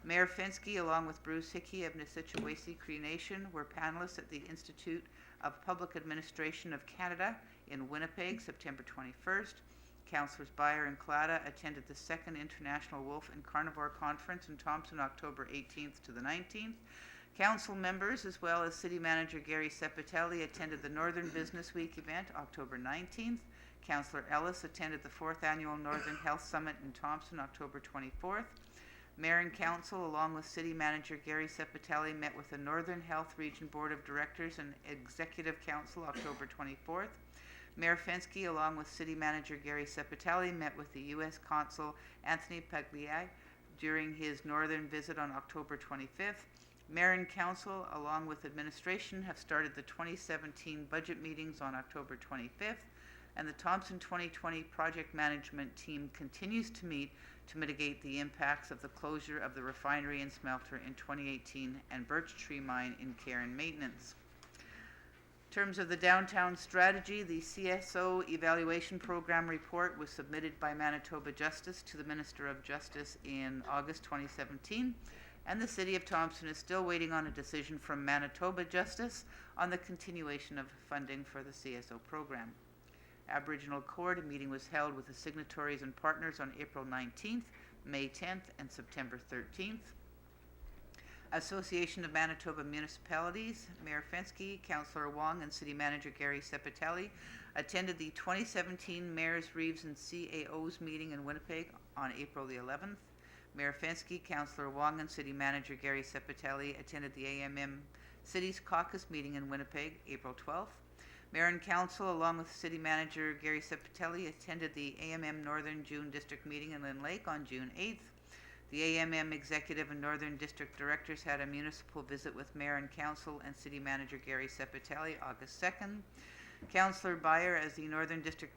[SPEAKER 13] Mayor Fensky, along with Bruce Hickey of Nisichawesi Cree Nation, were panelists at the Institute of Public Administration of Canada in Winnipeg, September 21st. Councillors Byer and Collada attended the second International Wolf and Carnivore Conference in Thompson, October 18th to the 19th. Council members, as well as City Manager Gary Sepitelli, attended the Northern Business Week event, October 19th. Councillor Ellis attended the 4th Annual Northern Health Summit in Thompson, October 24th. Mayor and Council, along with City Manager Gary Sepitelli, met with the Northern Health Region Board of Directors and Executive Council, October 24th. Mayor Fensky, along with City Manager Gary Sepitelli, met with the U.S. Consul Anthony Pagliai during his northern visit on October 25th. Mayor and Council, along with administration, have started the 2017 budget meetings on October 25th, and the Thompson 2020 project management team continues to meet to mitigate the impacts of the closure of the refinery and smelter in 2018 and Birch Tree Mine in care and maintenance. In terms of the downtown strategy, the CSO evaluation program report was submitted by Manitoba Justice to the Minister of Justice in August 2017, and the City of Thompson is still waiting on a decision from Manitoba Justice on the continuation of funding for the CSO program. Aboriginal Court, a meeting was held with the signatories and partners on April 19th, May 10th, and September 13th. Association of Manitoba Municipalities, Mayor Fensky, Councillor Wong, and City Manager Gary Sepitelli attended the 2017 Mayors, Reeves, and CAOs meeting in Winnipeg on April the 11th. Mayor Fensky, Councillor Wong, and City Manager Gary Sepitelli attended the AMM Cities Caucus meeting in Winnipeg, April 12th. Mayor and Council, along with City Manager Gary Sepitelli, attended the AMM Northern June District meeting in Lynn Lake on June 8th. The AMM Executive and Northern District Directors had a municipal visit with Mayor and Council and City Manager Gary Sepitelli August 2nd. Councillor Byer, as the Northern District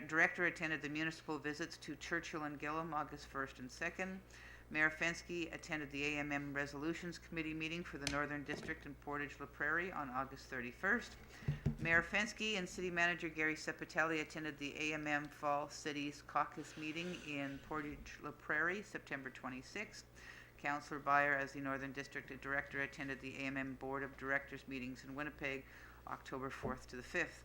[SPEAKER 13] Director, attended the municipal visits to Churchill and Gillum August 1st and 2nd. Mayor Fensky attended the AMM Resolutions Committee meeting for the Northern District in Portage-La Prairie on August 31st. Mayor Fensky and City Manager Gary Sepitelli attended the AMM Fall Cities Caucus meeting in Portage-La Prairie, September 26th. Councillor Byer, as the Northern District Director, attended the AMM Board of Directors meetings in Winnipeg, October 4th to the 5th.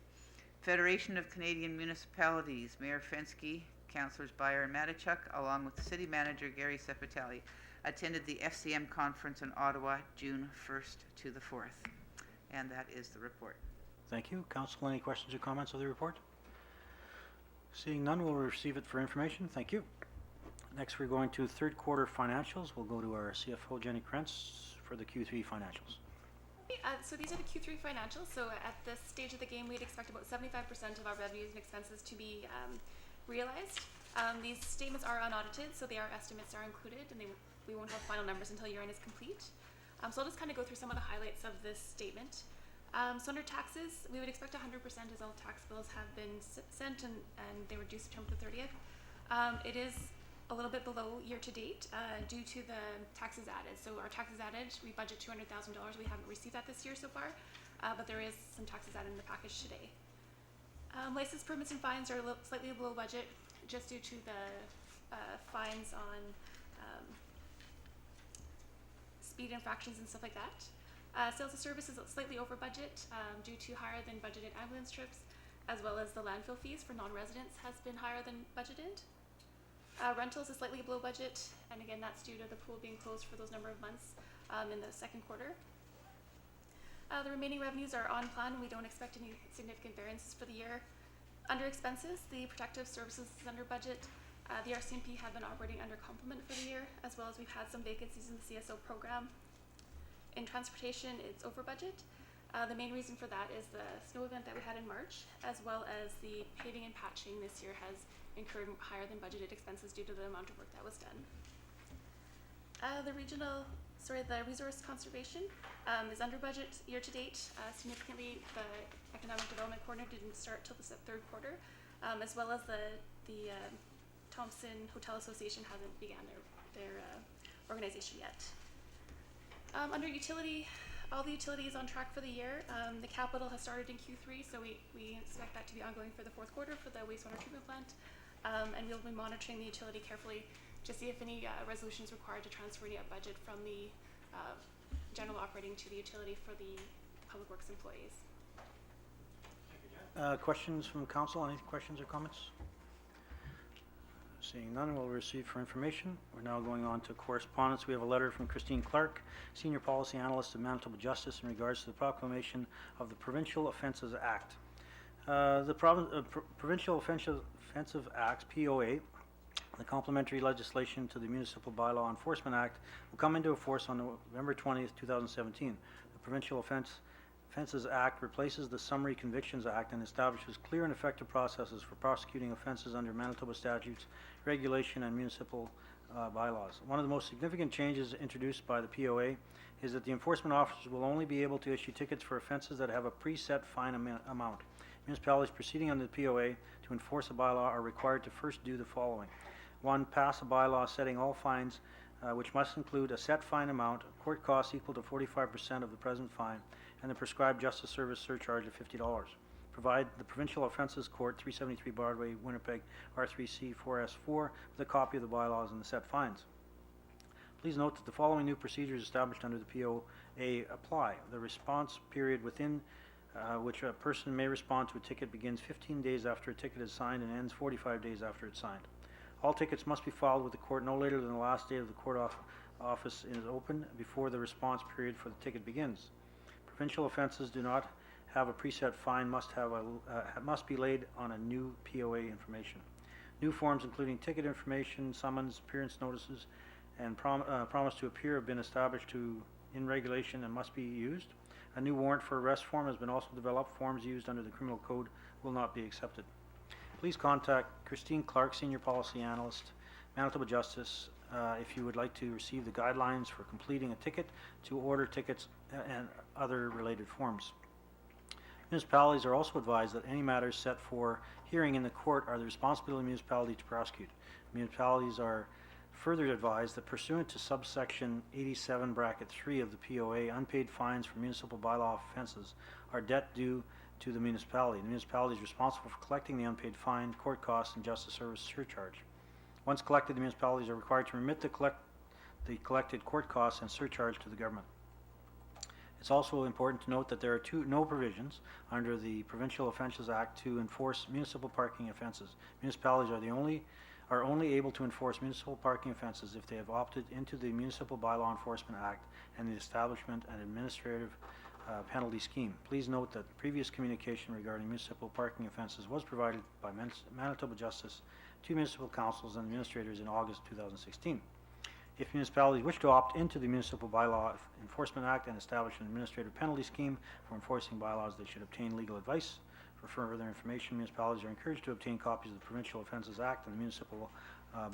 [SPEAKER 13] Federation of Canadian Municipalities, Mayor Fensky, Councillors Byer and Matichuk, along with City Manager Gary Sepitelli, attended the FCM conference in Ottawa, June 1st to the 4th. And that is the report.
[SPEAKER 1] Thank you. Council, any questions or comments of the report? Seeing none, we'll receive it for information. Thank you. Next, we're going to third quarter financials. We'll go to our CFO, Jenny Krentz, for the Q3 financials.
[SPEAKER 12] So these are the Q3 financials. So at this stage of the game, we'd expect about 75% of our revenues and expenses to be realized. These statements are unaudited, so their estimates are included, and we won't have final numbers until year-end is complete. So I'll just kind of go through some of the highlights of this statement. So under taxes, we would expect 100% as all tax bills have been sent and they were due September 30th. It is a little bit below year to date due to the taxes added. So our taxes added, we budget $200,000. We haven't received that this year so far, but there is some taxes added in the package today. License permits and fines are slightly below budget just due to the fines on speed infractions and stuff like that. Sales and service is slightly over budget due to higher than budgeted ambulance trips, as well as the landfill fees for non-residents has been higher than budgeted. Rentals is slightly below budget, and again, that's due to the pool being closed for those number of months in the second quarter. The remaining revenues are on plan, and we don't expect any significant variances for the year. Under expenses, the protective services is under budget. The RCMP have been operating under complement for the year, as well as we've had some vacancies in the CSO program. In transportation, it's over budget. The main reason for that is the snow event that we had in March, as well as the paving and patching this year has incurred higher than budgeted expenses due to the amount of work that was done. The resource conservation is under budget year to date. Significantly, the economic development coordinator didn't start till the third quarter, as well as the Thompson Hotel Association hasn't began their organization yet. Under utility, all the utility is on track for the year. The capital has started in Q3, so we expect that to be ongoing for the fourth quarter for the wastewater treatment plant. And we'll be monitoring the utility carefully to see if any resolution is required to transfer any budget from the general operating to the utility for the public works employees.
[SPEAKER 1] Questions from council? Any questions or comments? Seeing none, we'll receive for information. We're now going on to correspondence. We have a letter from Christine Clark, Senior Policy Analyst of Manitoba Justice, in regards to the proclamation of the Provincial Offences Act. The Provincial Offensive Acts, POA, the complementary legislation to the Municipal Bylaw Enforcement Act, will come into force on November 20th, 2017. The Provincial Offences Act replaces the Summary Convictions Act and establishes clear and effective processes for prosecuting offences under Manitoba statutes, regulation, and municipal bylaws. One of the most significant changes introduced by the POA is that the enforcement officers will only be able to issue tickets for offences that have a preset fine amount. Municipalities proceeding under the POA to enforce a bylaw are required to first do the following. 1. Pass a bylaw setting all fines, which must include a set fine amount, court costs equal to 45% of the present fine, and the prescribed justice service surcharge of $50. Provide the Provincial Offences Court, 373 Broadway, Winnipeg, R3C 4S4, with a copy of the bylaws and the set fines. Please note that the following new procedures established under the POA apply. The response period within which a person may respond to a ticket begins 15 days after a ticket is signed and ends 45 days after it's signed. All tickets must be filed with the court no later than the last day of the court office is open before the response period for the ticket begins. Provincial offences do not have a preset fine, must be laid on a new POA information. New forms including ticket information, summons, appearance notices, and promise to appear have been established in regulation and must be used. A new warrant for arrest form has been also developed. Forms used under the criminal code will not be accepted. Please contact Christine Clark, Senior Policy Analyst, Manitoba Justice, if you would like to receive the guidelines for completing a ticket, to order tickets, and other related forms. Municipalities are also advised that any matters set for hearing in the court are the responsibility of the municipality to prosecute. Municipalities are further advised that pursuant to subsection 87(3) of the POA, unpaid fines for municipal bylaw offences are debt due to the municipality. The municipality is responsible for collecting the unpaid fine, court costs, and justice service surcharge. Once collected, the municipalities are required to remit the collected court costs and surcharge to the government. It's also important to note that there are no provisions under the Provincial Offences Act to enforce municipal parking offences. Municipalities are only able to enforce municipal parking offences if they have opted into the Municipal Bylaw Enforcement Act and the establishment and administrative penalty scheme. Please note that previous communication regarding municipal parking offences was provided by Manitoba Justice to municipal councils and administrators in August 2016. If municipalities wish to opt into the Municipal Bylaw Enforcement Act and establish an administrative penalty scheme for enforcing bylaws, they should obtain legal advice. For further information, municipalities are encouraged to obtain copies of the Provincial Offences Act and the Municipal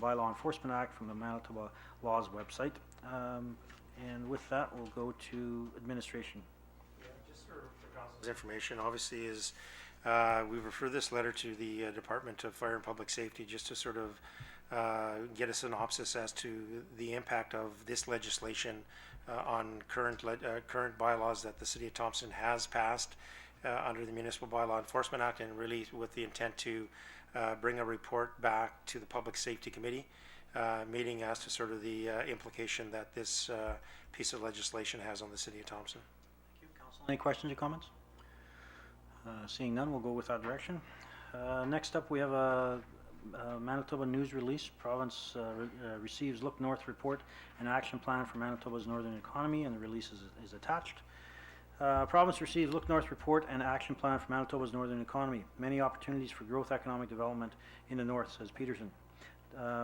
[SPEAKER 1] Bylaw Enforcement Act from the Manitoba Laws website. And with that, we'll go to administration.
[SPEAKER 14] Just for council's information, obviously is we refer this letter to the Department of Fire and Public Safety just to sort of get a synopsis as to the impact of this legislation on current bylaws that the City of Thompson has passed under the Municipal Bylaw Enforcement Act, and really with the intent to bring a report back to the Public Safety Committee meeting as to sort of the implication that this piece of legislation has on the city of Thompson.
[SPEAKER 1] Thank you. Council, any questions or comments? Seeing none, we'll go with that direction. Next up, we have a Manitoba news release. Province receives Look North report and action plan for Manitoba's northern economy, and the release is attached. Province receives Look North report and action plan for Manitoba's northern economy. Many opportunities for growth economic development in the north, says Peterson.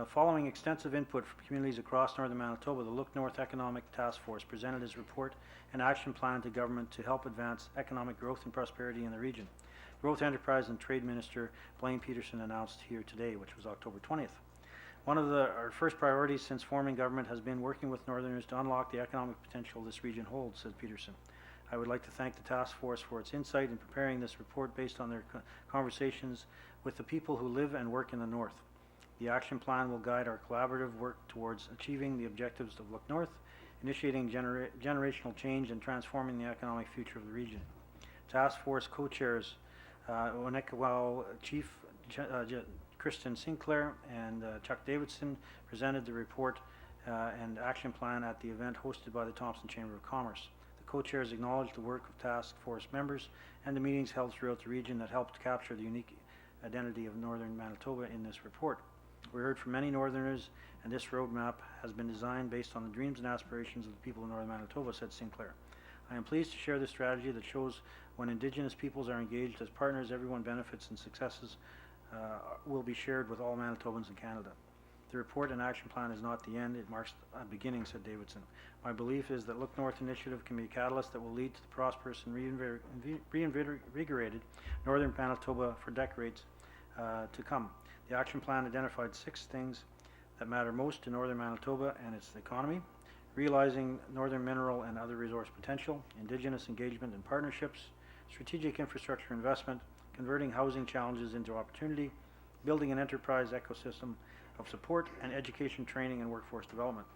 [SPEAKER 1] Following extensive input from communities across northern Manitoba, the Look North Economic Task Force presented its report and action plan to government to help advance economic growth and prosperity in the region. Growth, Enterprise and Trade Minister Blaine Peterson announced here today, which was October 20th. One of our first priorities since forming government has been working with Northerners to unlock the economic potential this region holds, said Peterson. I would like to thank the task force for its insight in preparing this report based on their conversations with the people who live and work in the north. The action plan will guide our collaborative work towards achieving the objectives of Look North, initiating generational change and transforming the economic future of the region. Task force co-chairs Onekawao Chief Kristen Sinclair and Chuck Davidson presented the report and action plan at the event hosted by the Thompson Chamber of Commerce. The co-chairs acknowledged the work of task force members and the meetings held throughout the region that helped capture the unique identity of northern Manitoba in this report. We heard from many Northerners, and this roadmap has been designed based on the dreams and aspirations of the people of northern Manitoba, said Sinclair. I am pleased to share this strategy that shows when Indigenous peoples are engaged as partners, everyone benefits and successes will be shared with all Manitobans in Canada. The report and action plan is not the end, it marks a beginning, said Davidson. My belief is that Look North initiative can be a catalyst that will lead to the prosperous and reinvigorated northern Manitoba for decades to come. The action plan identified 6 things that matter most to northern Manitoba and its economy: realizing northern mineral and other resource potential, Indigenous engagement and partnerships, strategic infrastructure investment, converting housing challenges into opportunity, building an enterprise ecosystem of support, and education, training, and workforce development.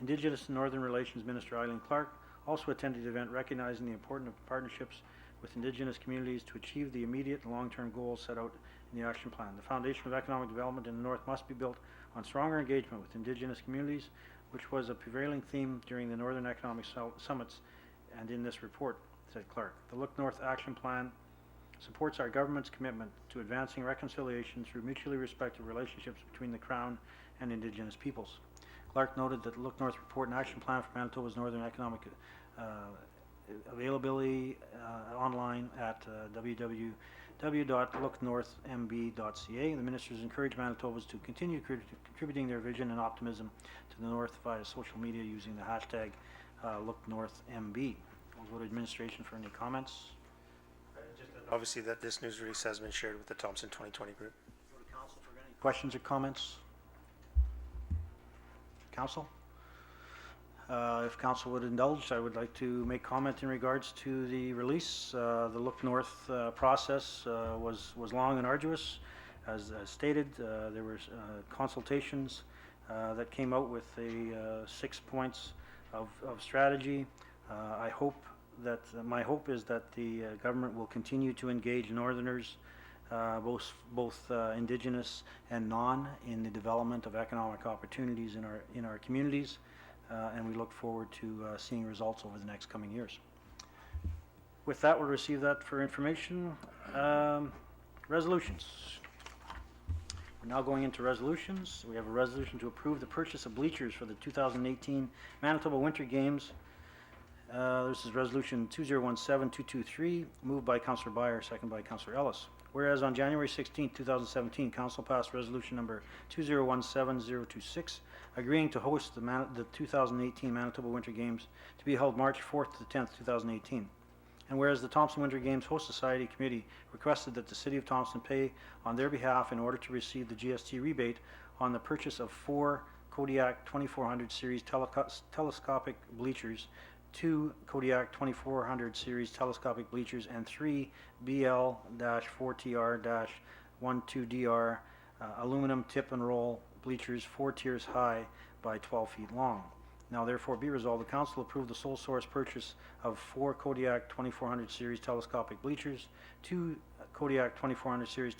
[SPEAKER 1] Indigenous and Northern Relations Minister Eileen Clark also attended the event, recognizing the importance of partnerships with Indigenous communities to achieve the immediate and long-term goals set out in the action plan. The foundation of economic development in the North must be built on stronger engagement with Indigenous communities, which was a prevailing theme during the Northern Economic Summits and in this report, said Clark. The Look North Action Plan supports our government's commitment to advancing reconciliation through mutually respectful relationships between the Crown and Indigenous peoples. Clark noted that the Look North Report and Action Plan for Manitoba's Northern Economic availability online at www.looknorthmb.ca. The ministers encourage Manitobans to continue contributing their vision and optimism to the North via social media using the hashtag LookNorthMB. We'll go to administration for any comments.
[SPEAKER 14] Obviously that this news release has been shared with the Thompson 2020 group.
[SPEAKER 1] Go to council for any questions or comments. Council? If council would indulge, I would like to make comment in regards to the release. The Look North process was long and arduous. As stated, there were consultations that came out with the 6 points of strategy. My hope is that the government will continue to engage Northerners, both Indigenous and non, in the development of economic opportunities in our communities. And we look forward to seeing results over the next coming years. With that, we'll receive that for information. Resolutions. We're now going into resolutions. We have a resolution to approve the purchase of bleachers for the 2018 Manitoba Winter Games. This is Resolution 2017-223, moved by Councillor Beyer, second by Councillor Ellis. Whereas on January 16, 2017, Council passed Resolution number 2017-026, agreeing to host the 2018 Manitoba Winter Games to be held March 4th to the 10th, 2018. And whereas the Thompson Winter Games Host Society Committee requested that the City of Thompson pay on their behalf in order to receive the GST rebate on the purchase of 4 Kodiak 2400 series telescopic bleachers, 2 Kodiak 2400 series telescopic bleachers, and 3 BL-4TR-12DR aluminum tip and roll bleachers 4 tiers high by 12 feet long. Now therefore be resolved, the Council approved the sole source purchase of 4 Kodiak 2400 series telescopic bleachers, 2 Kodiak 2400 series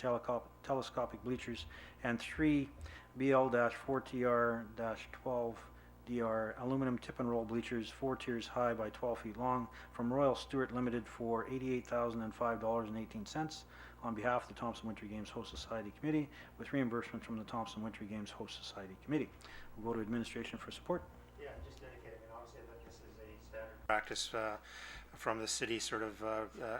[SPEAKER 1] telescopic bleachers, and 3 BL-4TR-12DR aluminum tip and roll bleachers, 4 tiers high by 12 feet long, from Royal Stewart Limited for $88,005.18 on behalf of the Thompson Winter Games Host Society Committee, with reimbursement from the Thompson Winter Games Host Society Committee. We'll go to administration for support.
[SPEAKER 14] Yeah, just indicating, obviously, that this is a standard practice from the city, sort of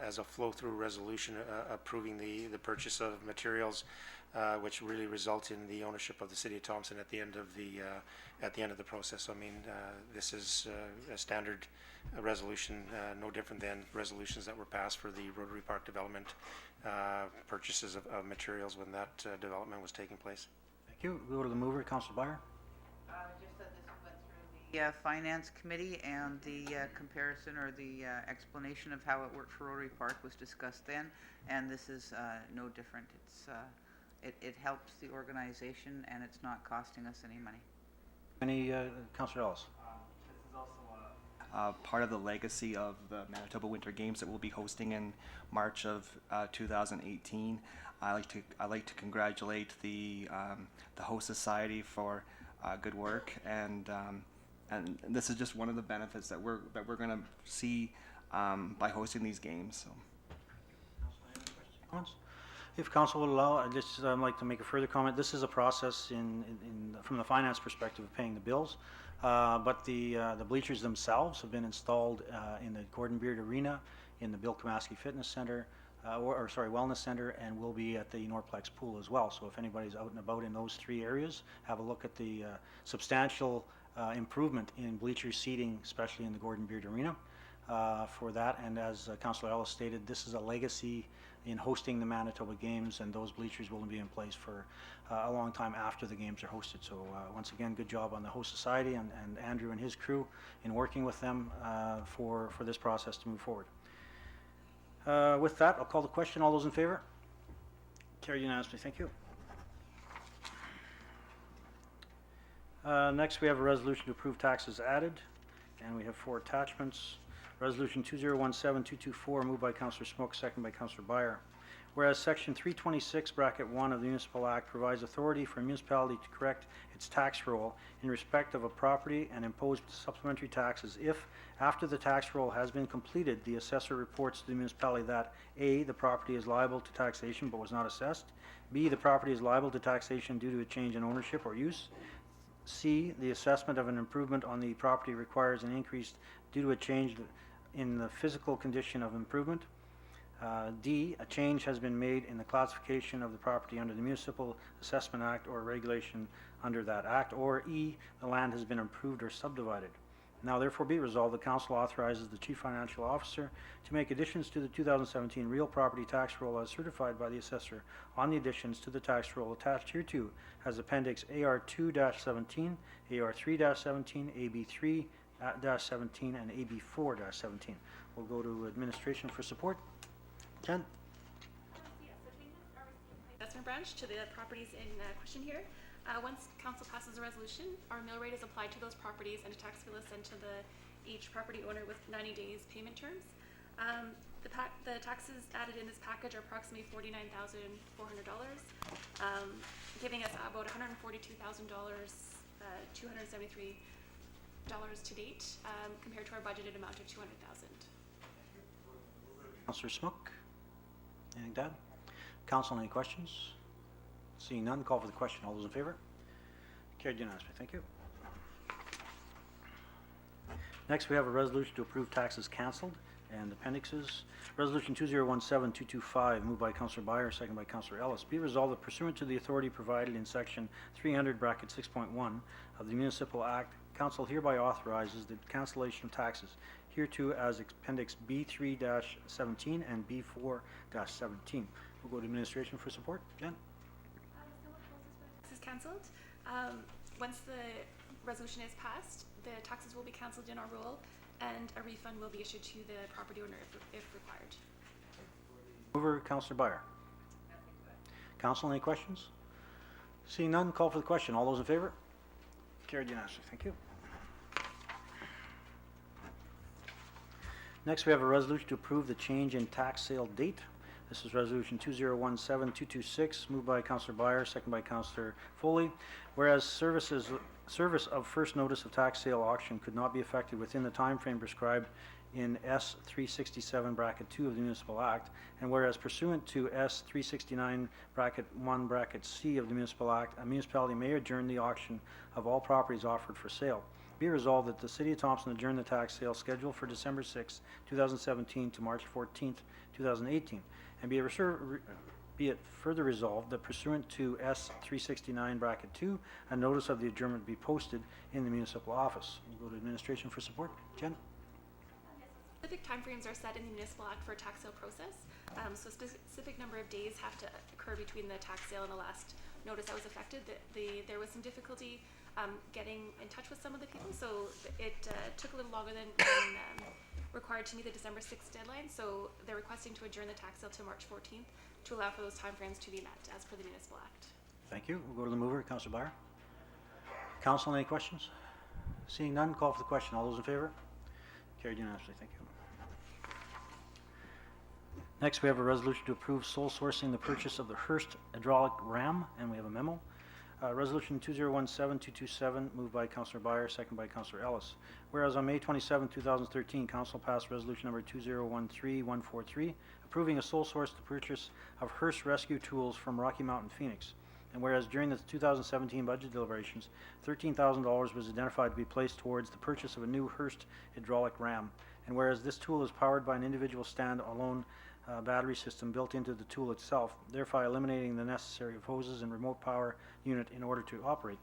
[SPEAKER 14] as a flow-through resolution, approving the purchase of materials, which really results in the ownership of the city of Thompson at the end of the process. So, I mean, this is a standard resolution, no different than resolutions that were passed for the Rotary Park development purchases of materials when that development was taking place.
[SPEAKER 1] Thank you. We'll go to the mover, Councillor Byer.
[SPEAKER 13] Just that this went through the Finance Committee, and the comparison or the explanation of how it worked for Rotary Park was discussed then, and this is no different. It helps the organization, and it's not costing us any money.
[SPEAKER 1] Any, Councillor Ellis?
[SPEAKER 8] This is also part of the legacy of the Manitoba Winter Games that we'll be hosting in March of 2018. I like to congratulate the host society for good work, and this is just one of the benefits that we're going to see by hosting these games. So.
[SPEAKER 1] Comments? If council will allow, I'd just like to make a further comment. This is a process from the finance perspective of paying the bills, but the bleachers themselves have been installed in the Gordon Beard Arena, in the Bill Kamaski Fitness Center, Wellness Center, and will be at the Norplex Pool as well. So if anybody's out and about in those 3 areas, have a look at the substantial improvement in bleacher seating, especially in the Gordon Beard Arena for that. And as Councillor Ellis stated, this is a legacy in hosting the Manitoba Games, and those bleachers will be in place for a long time after the games are hosted. So once again, good job on the host society and Andrew and his crew in working with them for this process to move forward. With that, I'll call the question. All those in favor? Carried unanimously. Thank you. Next, we have a resolution to approve taxes added, and we have 4 attachments. Resolution 2017-224, moved by Councillor Smoke, second by Councillor Byer. Whereas Section 326, Bracket 1 of the Municipal Act provides authority for a municipality to correct its tax roll in respect of a property and impose supplementary taxes if, after the tax roll has been completed, the assessor reports to the municipality that A, the property is liable to taxation but was not assessed, B, the property is liable to taxation due to a change in ownership or use, C, the assessment of an improvement on the property requires an increase due to a change in the physical condition of improvement. D, a change has been made in the classification of the property under the Municipal Assessment Act or regulation under that act, or E, the land has been improved or subdivided. Now therefore be resolved, the Council authorizes the Chief Financial Officer to make additions to the 2017 real property tax roll as certified by the assessor on the additions to the tax roll attached hereto as Appendix AR2-17, AR3-17, AB3-17, and AB4-17. We'll go to administration for support. Jen?
[SPEAKER 12] Yes, the changes are received by investment branch to the properties in question here. Once council passes a resolution, our mill rate is applied to those properties, and a tax bill is sent to each property owner with 90 days payment terms. The taxes added in this package are approximately $49,400, giving us about $142,000, $273 to date, compared to our budgeted amount of $200,000.
[SPEAKER 1] Councillor Smook? Anything to add? Council, any questions? Seeing none, call for the question. All those in favor? Carried unanimously. Thank you. Next, we have a resolution to approve taxes cancelled and appendixes. Resolution 2017-225, moved by Councillor Byer, second by Councillor Ellis. Be resolved that pursuant to the authority provided in Section 300, Bracket 6.1 of the Municipal Act, Council hereby authorizes the cancellation of taxes hereto as Appendix B3-17 and B4-17. We'll go to administration for support. Jen?
[SPEAKER 12] This is cancelled. Once the resolution is passed, the taxes will be cancelled in our roll, and a refund will be issued to the property owner if required.
[SPEAKER 1] Mover, Councillor Byer. Council, any questions? Seeing none, call for the question. All those in favor? Carried unanimously. Thank you. Next, we have a resolution to approve the change in tax sale date. This is Resolution 2017-226, moved by Councillor Byer, second by Councillor Foley. Whereas service of first notice of tax sale auction could not be effected within the time frame prescribed in S 367 bracket 2 of the Municipal Act, and whereas pursuant to S 369 bracket 1 bracket C of the Municipal Act, a municipality may adjourn the auction of all properties offered for sale. Be resolved that the City of Thompson adjourn the tax sale scheduled for December 6, 2017 to March 14, 2018, and be it further resolved that pursuant to S 369 bracket 2, a notice of the adjournment be posted in the municipal office. We'll go to administration for support. Jen?
[SPEAKER 12] Specific timeframes are set in the Municipal Act for a tax sale process. So a specific number of days have to occur between the tax sale and the last notice that was affected. There was some difficulty getting in touch with some of the people, so it took a little longer than required to meet the December 6th deadline. So they're requesting to adjourn the tax sale to March 14th to allow for those timeframes to be met as per the Municipal Act.
[SPEAKER 1] Thank you. We'll go to the mover, Councillor Byer. Council, any questions? Seeing none, call for the question. All those in favor? Carried unanimously. Thank you. Next, we have a resolution to approve sole sourcing the purchase of the Hearst hydraulic ram, and we have a memo. Resolution 2017-227, moved by Councillor Byer, second by Councillor Ellis. Whereas on May 27, 2013, Council passed resolution number 2013143, approving a sole source the purchase of Hearst rescue tools from Rocky Mountain, Phoenix. And whereas during the 2017 budget deliberations, $13,000 was identified to be placed towards the purchase of a new Hearst hydraulic ram. And whereas this tool is powered by an individual stand-alone battery system built into the tool itself, thereby eliminating the necessary hoses and remote power unit in order to operate.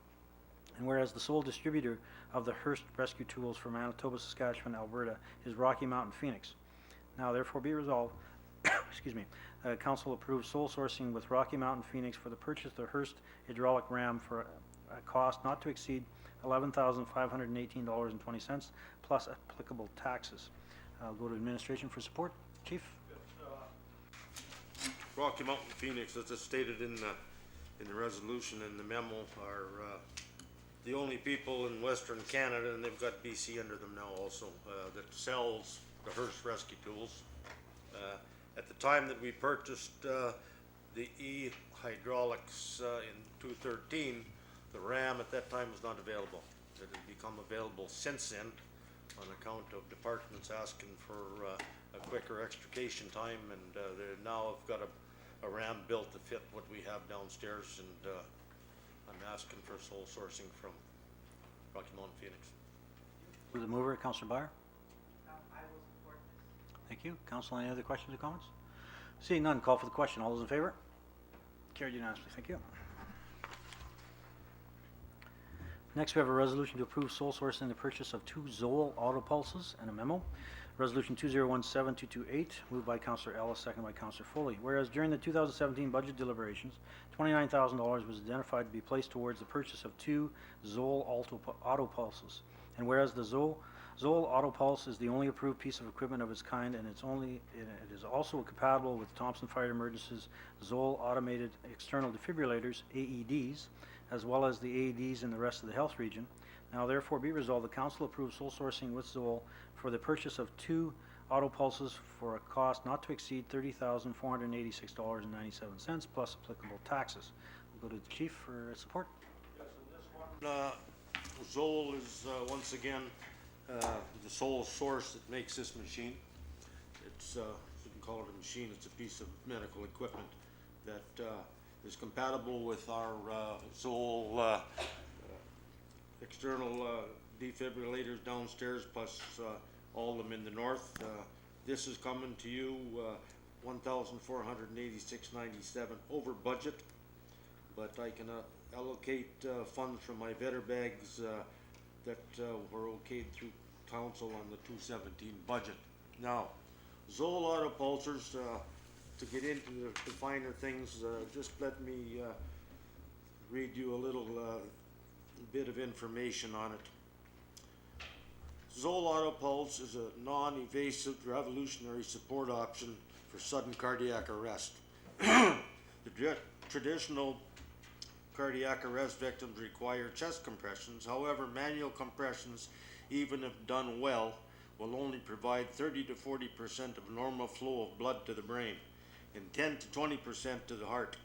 [SPEAKER 1] And whereas the sole distributor of the Hearst rescue tools for Manitoba, Saskatchewan, Alberta is Rocky Mountain, Phoenix. Now therefore be resolved, excuse me, Council approves sole sourcing with Rocky Mountain, Phoenix for the purchase of the Hearst hydraulic ram for a cost not to exceed $11,518.20 plus applicable taxes. I'll go to administration for support. Chief?
[SPEAKER 14] Rocky Mountain Phoenix, as it's stated in the resolution and the memo, are the only people in Western Canada, and they've got BC under them now also, that sells the Hearst rescue tools. At the time that we purchased the E-hydraulics in 2013, the RAM at that time was not available. It has become available since then on account of departments asking for a quicker extrication time, and they now have got a RAM built to fit what we have downstairs, and I'm asking for sole sourcing from Rocky Mountain, Phoenix.
[SPEAKER 1] For the mover, Councillor Byer.
[SPEAKER 13] I will support this.
[SPEAKER 1] Thank you. Council, any other questions or comments? Seeing none, call for the question. All those in favor? Carried unanimously. Thank you. Next, we have a resolution to approve sole sourcing the purchase of 2 Zoll auto pulses and a memo. Resolution 2017-228, moved by Councillor Ellis, second by Councillor Foley. Whereas during the 2017 budget deliberations, $29,000 was identified to be placed towards the purchase of 2 Zoll auto pulses. And whereas the Zoll Auto Pulse is the only approved piece of equipment of its kind, and it is also compatible with Thompson Fire Emergency's Zoll Automated External Defibrillators, AEDs, as well as the AEDs in the rest of the health region. Now therefore be resolved, the Council approves sole sourcing with Zoll for the purchase of 2 auto pulses for a cost not to exceed $30,486.97 plus applicable taxes. We'll go to the Chief for support.
[SPEAKER 14] Yes, and this one, Zoll is once again the sole source that makes this machine. It's, you can call it a machine, it's a piece of medical equipment that is compatible with our Zoll external defibrillators downstairs, plus all of them in the north. This is coming to you $1,486.97 over budget, but I can allocate funds from my vetter bags that were okayed through council on the 2017 budget. Now, Zoll auto pulsers, to get into the finer things, just let me read you a little bit of information on it. Zoll Auto Pulse is a non-invasive revolutionary support option for sudden cardiac arrest. The traditional cardiac arrest victims require chest compressions. However, manual compressions, even if done well, will only provide 30 to 40% of normal flow of blood to the brain.
[SPEAKER 15] and 10 to 20% to the heart.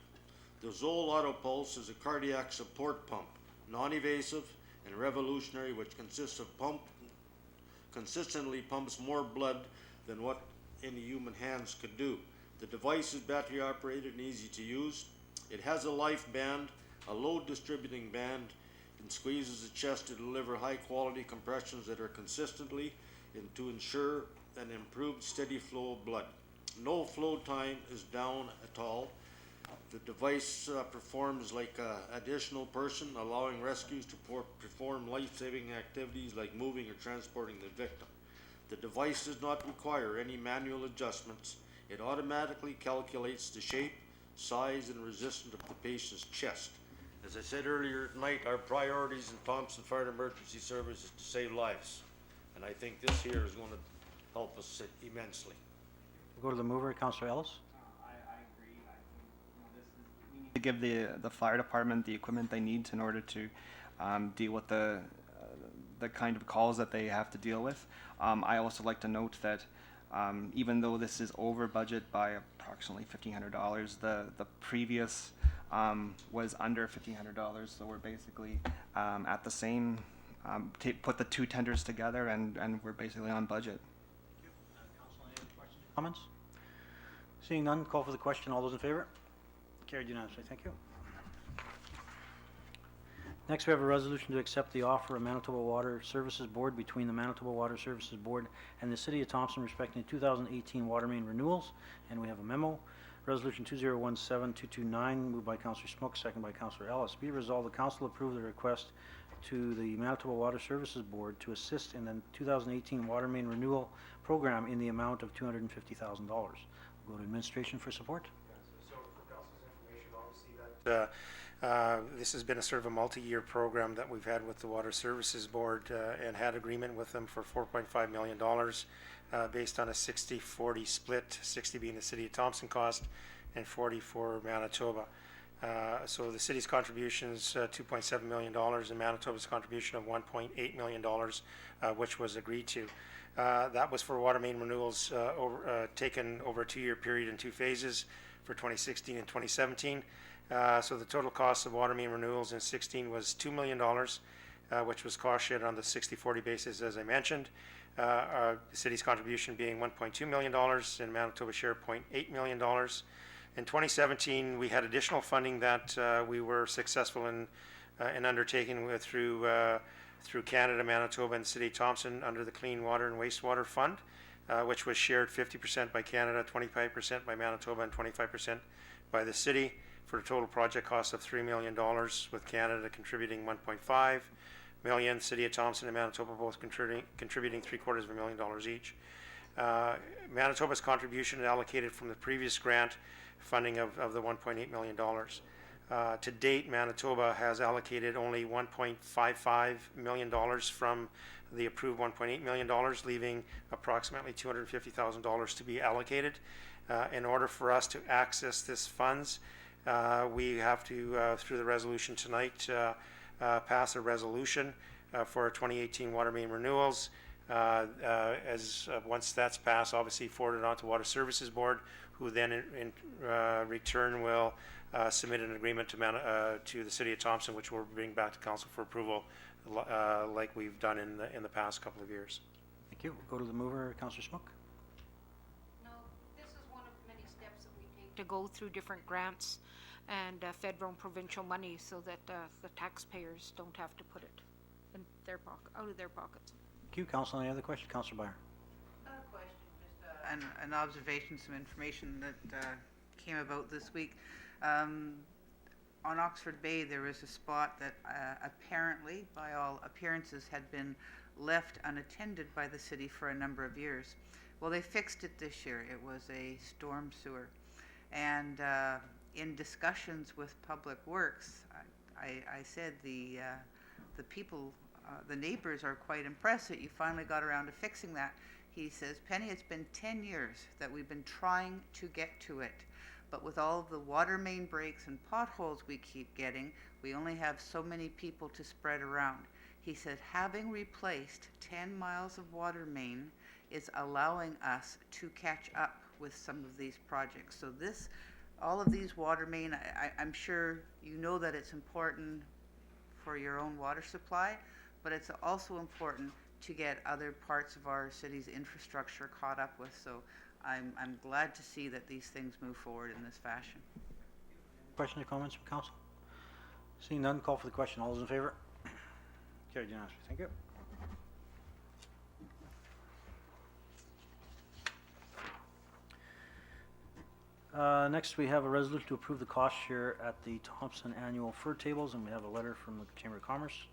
[SPEAKER 15] The Zoll Auto Pulse is a cardiac support pump, non-invasive and revolutionary, which consistently pumps more blood than what any human hands could do. The device is battery operated and easy to use. It has a life band, a load distributing band, and squeezes the chest to deliver high quality compressions that are consistently and to ensure an improved steady flow of blood. No flow time is down at all. The device performs like an additional person, allowing rescues to perform life-saving activities like moving or transporting the victim. The device does not require any manual adjustments. It automatically calculates the shape, size, and resistance of the patient's chest. As I said earlier tonight, our priorities in Thompson Fire and Emergency Service is to save lives. And I think this here is going to help us immensely.
[SPEAKER 1] We'll go to the mover, Councillor Ellis.
[SPEAKER 8] To give the fire department the equipment they need in order to deal with the kind of calls that they have to deal with. I also like to note that even though this is over budget by approximately $1,500, the previous was under $1,500, so we're basically at the same. Put the two tenders together, and we're basically on budget.
[SPEAKER 1] Council, any other questions, comments? Seeing none, call for the question. All those in favor? Carried unanimously. Thank you. Next, we have a resolution to accept the offer of Manitoba Water Services Board between the Manitoba Water Services Board and the City of Thompson respecting 2018 water main renewals. And we have a memo. Resolution 2017-229, moved by Councillor Smook, second by Councillor Ellis. Be resolved, the Council approve the request to the Manitoba Water Services Board to assist in the 2018 water main renewal program in the amount of $250,000. We'll go to administration for support.
[SPEAKER 14] So for council's information, obviously that this has been a sort of a multi-year program that we've had with the Water Services Board and had agreement with them for $4.5 million based on a 60-40 split, 60 being the City of Thompson cost and 40 for Manitoba. So the city's contribution is $2.7 million and Manitoba's contribution of $1.8 million, which was agreed to. That was for water main renewals taken over a 2-year period in 2 phases for 2016 and 2017. So the total cost of water main renewals in 16 was $2 million, which was cost shared on the 60-40 basis, as I mentioned. The city's contribution being $1.2 million and Manitoba share $0.8 million. In 2017, we had additional funding that we were successful in undertaking through Canada, Manitoba, and the City of Thompson under the Clean Water and Wastewater Fund, which was shared 50% by Canada, 25% by Manitoba, and 25% by the city, for a total project cost of $3 million, with Canada contributing $1.5 million, City of Thompson and Manitoba both contributing $750,000 each. Manitoba's contribution allocated from the previous grant funding of the $1.8 million. To date, Manitoba has allocated only $1.55 million from the approved $1.8 million, leaving approximately $250,000 to be allocated. In order for us to access this funds, we have to, through the resolution tonight, pass a resolution for our 2018 water main renewals. Once that's passed, obviously forwarded on to Water Services Board, who then in return will submit an agreement to the City of Thompson, which we'll bring back to Council for approval, like we've done in the past couple of years.
[SPEAKER 1] Thank you. We'll go to the mover, Councillor Smook.
[SPEAKER 16] No, this is one of many steps that we take to go through different grants and federal and provincial money so that the taxpayers don't have to put it in their out of their pockets.
[SPEAKER 1] Thank you. Council, any other question? Councillor Beyer.
[SPEAKER 13] Not a question, just an observation, some information that came about this week. On Oxford Bay, there was a spot that apparently, by all appearances, had been left unattended by the city for a number of years. Well, they fixed it this year. It was a storm sewer. And in discussions with Public Works, I said the people, the neighbors are quite impressed that you finally got around to fixing that. He says, Penny, it's been 10 years that we've been trying to get to it. But with all of the water main breaks and potholes we keep getting, we only have so many people to spread around. He said, having replaced 10 miles of water main is allowing us to catch up with some of these projects. So all of these water main, I'm sure you know that it's important for your own water supply, but it's also important to get other parts of our city's infrastructure caught up with. So I'm glad to see that these things move forward in this fashion.
[SPEAKER 1] Questions or comments from council? Seeing none, call for the question. All those in favor? Carried unanimously. Thank you. Next, we have a resolution to approve the cost share at the Thompson Annual Fur Tables, and we have a letter from the Chamber of Commerce.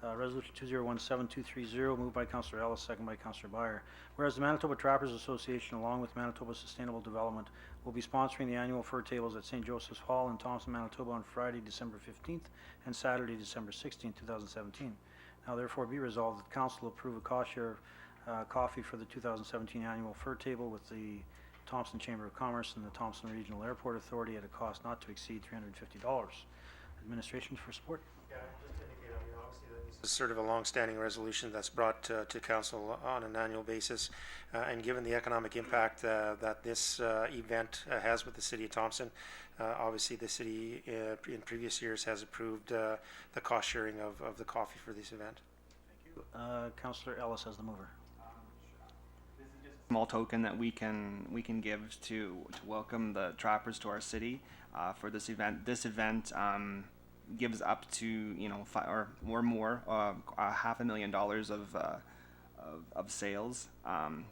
[SPEAKER 1] Resolution 2017-230, moved by Councillor Ellis, second by Councillor Byer. Whereas the Manitoba Trappers Association, along with Manitoba Sustainable Development, will be sponsoring the annual fur tables at St. Joseph's Hall in Thompson, Manitoba on Friday, December 15th and Saturday, December 16th, 2017. Now therefore be resolved that council approve a cost share coffee for the 2017 annual fur table with the Thompson Chamber of Commerce and the Thompson Regional Airport Authority at a cost not to exceed $350. Administration for support.
[SPEAKER 14] Yeah, just to indicate, I mean, obviously this is sort of a long-standing resolution that's brought to council on an annual basis, and given the economic impact that this event has with the city of Thompson, obviously the city in previous years has approved the cost sharing of the coffee for this event.
[SPEAKER 1] Thank you. Councillor Ellis as the mover.
[SPEAKER 8] Small token that we can give to welcome the trappers to our city for this event. This event gives up to or more $500,000 of sales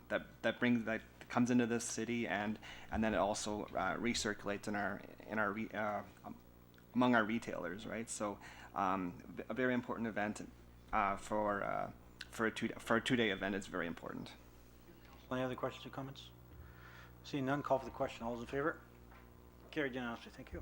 [SPEAKER 8] that comes into this city, and then it also recirculates among our retailers, right? So a very important event for a two-day event. It's very important.
[SPEAKER 1] Any other questions or comments? Seeing none, call for the question. All those in favor? Carried unanimously. Thank you.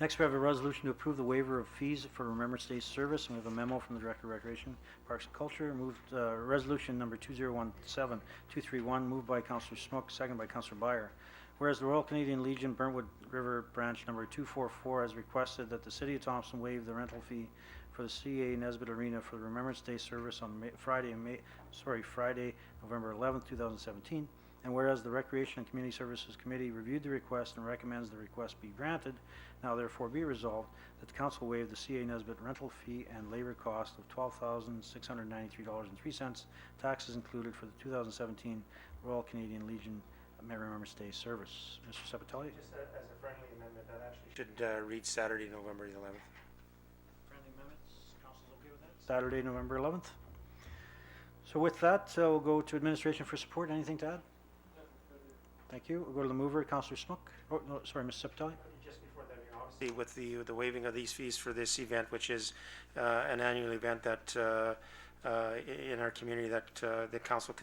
[SPEAKER 1] Next, we have a resolution to approve the waiver of fees for Remembrance Day service, and we have a memo from the Director of Recreation, Parks and Culture. Moved resolution number 2017-231, moved by Councillor Smook, second by Councillor Byer. Whereas the Royal Canadian Legion Burntwood River Branch number 244 has requested that the City of Thompson waive the rental fee for the CA Nesbitt Arena for the Remembrance Day service on Friday, November 11th, 2017. And whereas the Recreation and Community Services Committee reviewed the request and recommends the request be granted, now therefore be resolved that the council waive the CA Nesbitt rental fee and labor cost of $12,693.03, taxes included for the 2017 Royal Canadian Legion Remembrance Day service. Mr. Sepitelli?
[SPEAKER 14] Just as a friendly amendment, that actually should read Saturday, November 11th.
[SPEAKER 1] Friendly amendments, council's okay with that? Saturday, November 11th. So with that, we'll go to administration for support. Anything to add? Thank you. We'll go to the mover, Councillor Smook. Oh, no, sorry, Mr. Sepitelli.
[SPEAKER 14] Just before that, obviously with the waiving of these fees for this event, which is an annual event that in our community that the council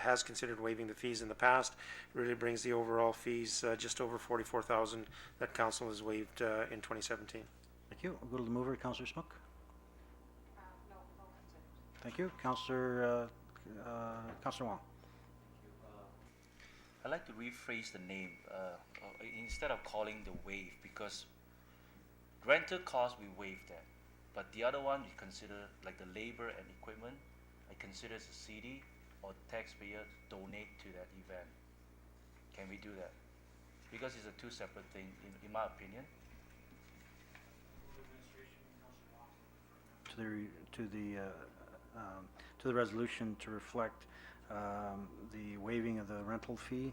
[SPEAKER 14] has considered waiving the fees in the past, really brings the overall fees just over $44,000 that council has waived in 2017.
[SPEAKER 1] Thank you. We'll go to the mover, Councillor Smook.
[SPEAKER 16] No, that's it.
[SPEAKER 1] Thank you. Councillor Wong.
[SPEAKER 17] I'd like to rephrase the name instead of calling the waive, because rental cost we waive that, but the other one we consider, like the labor and equipment, I consider as a city or taxpayer donate to that event. Can we do that? Because it's a two separate thing, in my opinion.
[SPEAKER 1] To the resolution to reflect the waiving of the rental fee.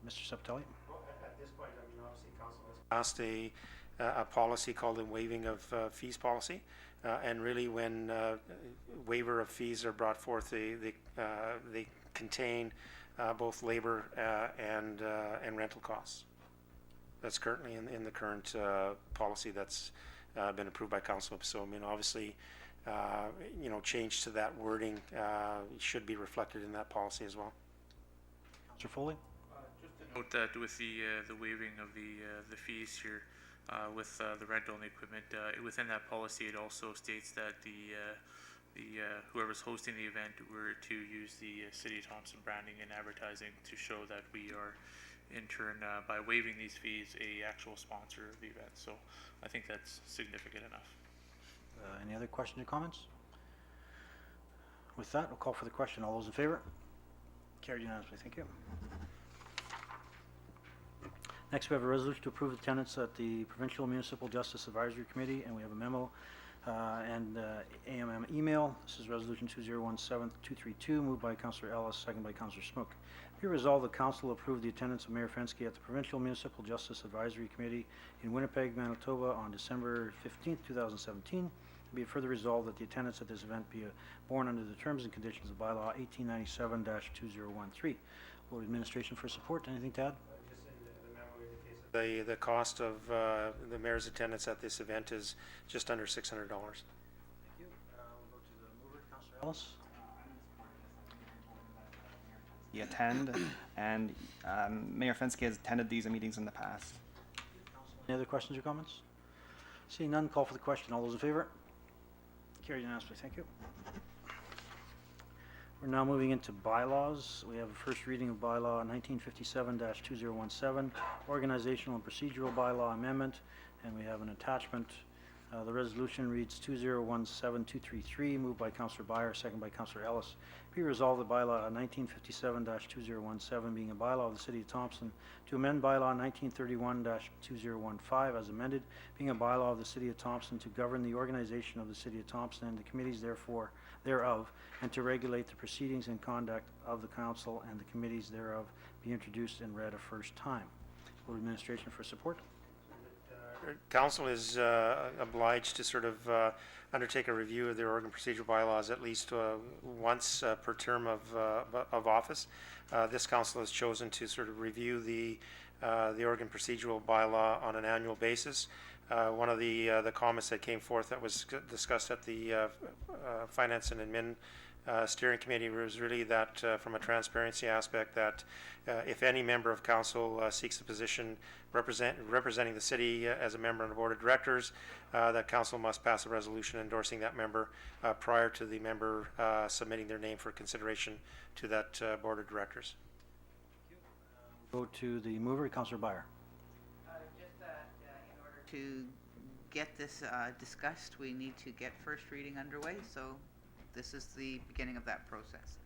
[SPEAKER 1] Mr. Sepitelli?
[SPEAKER 14] Well, at this point, I mean, obviously, council has passed a policy called the waiving of fees policy, and really when waiver of fees are brought forth, they contain both labor and rental costs. That's currently in the current policy that's been approved by council. So I mean, obviously, change to that wording should be reflected in that policy as well.
[SPEAKER 1] Councillor Foley?
[SPEAKER 3] Just to note that with the waiving of the fees here, with the rental and the equipment, within that policy, it also states that the whoever's hosting the event were to use the City of Thompson branding and advertising to show that we are, in turn, by waiving these fees, a actual sponsor of the event. So I think that's significant enough.
[SPEAKER 1] Any other questions or comments? With that, we'll call for the question. All those in favor? Carried unanimously. Thank you. Next, we have a resolution to approve attendance at the Provincial Municipal Justice Advisory Committee, and we have a memo and AMM email. This is Resolution 2017-232, moved by Councillor Ellis, second by Councillor Smook. Be resolved, the Council approve the attendance of Mayor Fensky at the Provincial Municipal Justice Advisory Committee in Winnipeg, Manitoba on December 15th, 2017. Be it further resolved that the attendance at this event be borne under the terms and conditions of Bylaw 1897-2013. Board Administration for support. Anything to add?
[SPEAKER 14] The cost of the mayor's attendance at this event is just under $600.
[SPEAKER 1] Thank you. We'll go to the mover, Councillor Ellis.
[SPEAKER 8] Attend, and Mayor Fensky has attended these meetings in the past.
[SPEAKER 1] Any other questions or comments? Seeing none, call for the question. All those in favor? Carried unanimously. Thank you. We're now moving into bylaws. We have a first reading of bylaw 1957-2017, organizational and procedural bylaw amendment, and we have an attachment. The resolution reads 2017-233, moved by Councillor Byer, second by Councillor Ellis. Be resolved that bylaw 1957-2017, being a bylaw of the City of Thompson, to amend bylaw 1931-2015 as amended, being a bylaw of the City of Thompson to govern the organization of the City of Thompson and the committees thereof, and to regulate the proceedings and conduct of the council and the committees thereof, be introduced and read a first time. Board Administration for support.
[SPEAKER 14] Council is obliged to sort of undertake a review of their organ procedural bylaws at least once per term of office. This council has chosen to sort of review the organ procedural bylaw on an annual basis. One of the comments that came forth that was discussed at the Finance and Admin steering committee was really that from a transparency aspect that if any member of council seeks a position representing the city as a member on the board of directors, that council must pass a resolution endorsing that member prior to the member submitting their name for consideration to that board of directors.
[SPEAKER 1] Go to the mover, Councillor Byer.
[SPEAKER 13] Just that in order to get this discussed, we need to get first reading underway, so this is the beginning of that process.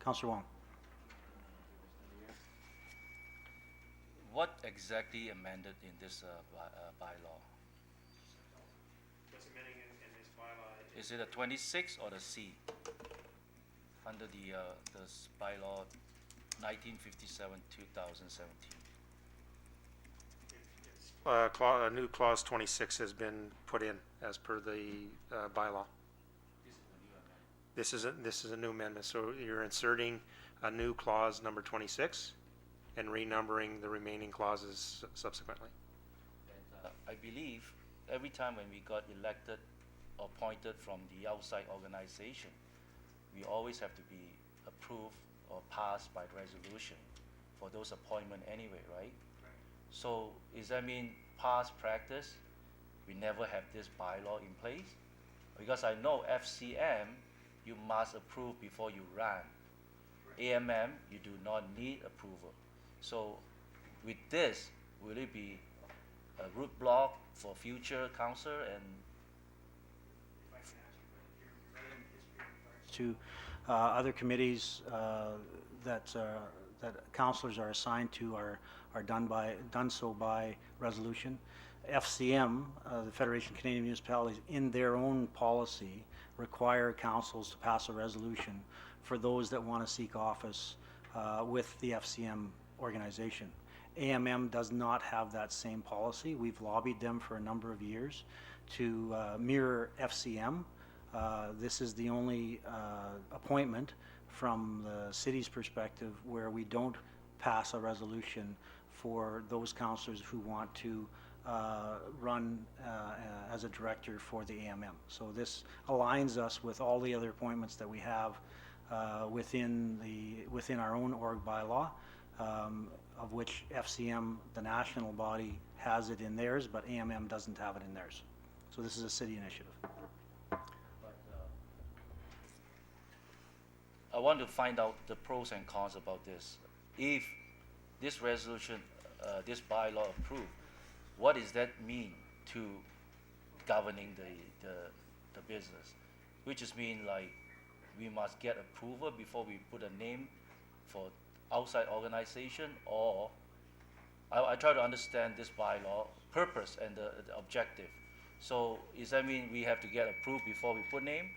[SPEAKER 1] Councillor Wong.
[SPEAKER 17] What exactly amended in this bylaw?
[SPEAKER 14] What's amending in this bylaw?
[SPEAKER 17] Is it a 26 or the C? Under the bylaw 1957-2017.
[SPEAKER 14] A new clause 26 has been put in as per the bylaw. This is a new amendment. So you're inserting a new clause number 26 and renumbering the remaining clauses subsequently.
[SPEAKER 17] And, I believe every time when we got elected or appointed from the outside organization, we always have to be approved or passed by resolution for those appointment anyway, right? So does that mean past practice, we never have this bylaw in place? Because I know FCM, you must approve before you run. AMM, you do not need approval. So with this, will it be a roadblock for future council and
[SPEAKER 1] to other committees that councillors are assigned to are done so by resolution. FCM, the Federation of Canadian Municipalities, in their own policy require councils to pass a resolution for those that want to seek office with the FCM organization. AMM does not have that same policy. We've lobbied them for a number of years to mirror FCM. This is the only appointment from the city's perspective where we don't pass a resolution for those councillors who want to run as a director for the AMM. So this aligns us with all the other appointments that we have within our own org bylaw, of which FCM, the national body, has it in theirs, but AMM doesn't have it in theirs. So this is a city initiative.
[SPEAKER 17] I want to find out the pros and cons about this. If this resolution, this bylaw approved, what does that mean to governing the business? Which is mean like we must get approval before we put a name for outside organization, or I try to understand this bylaw purpose and the objective. So does that mean we have to get approved before we put name,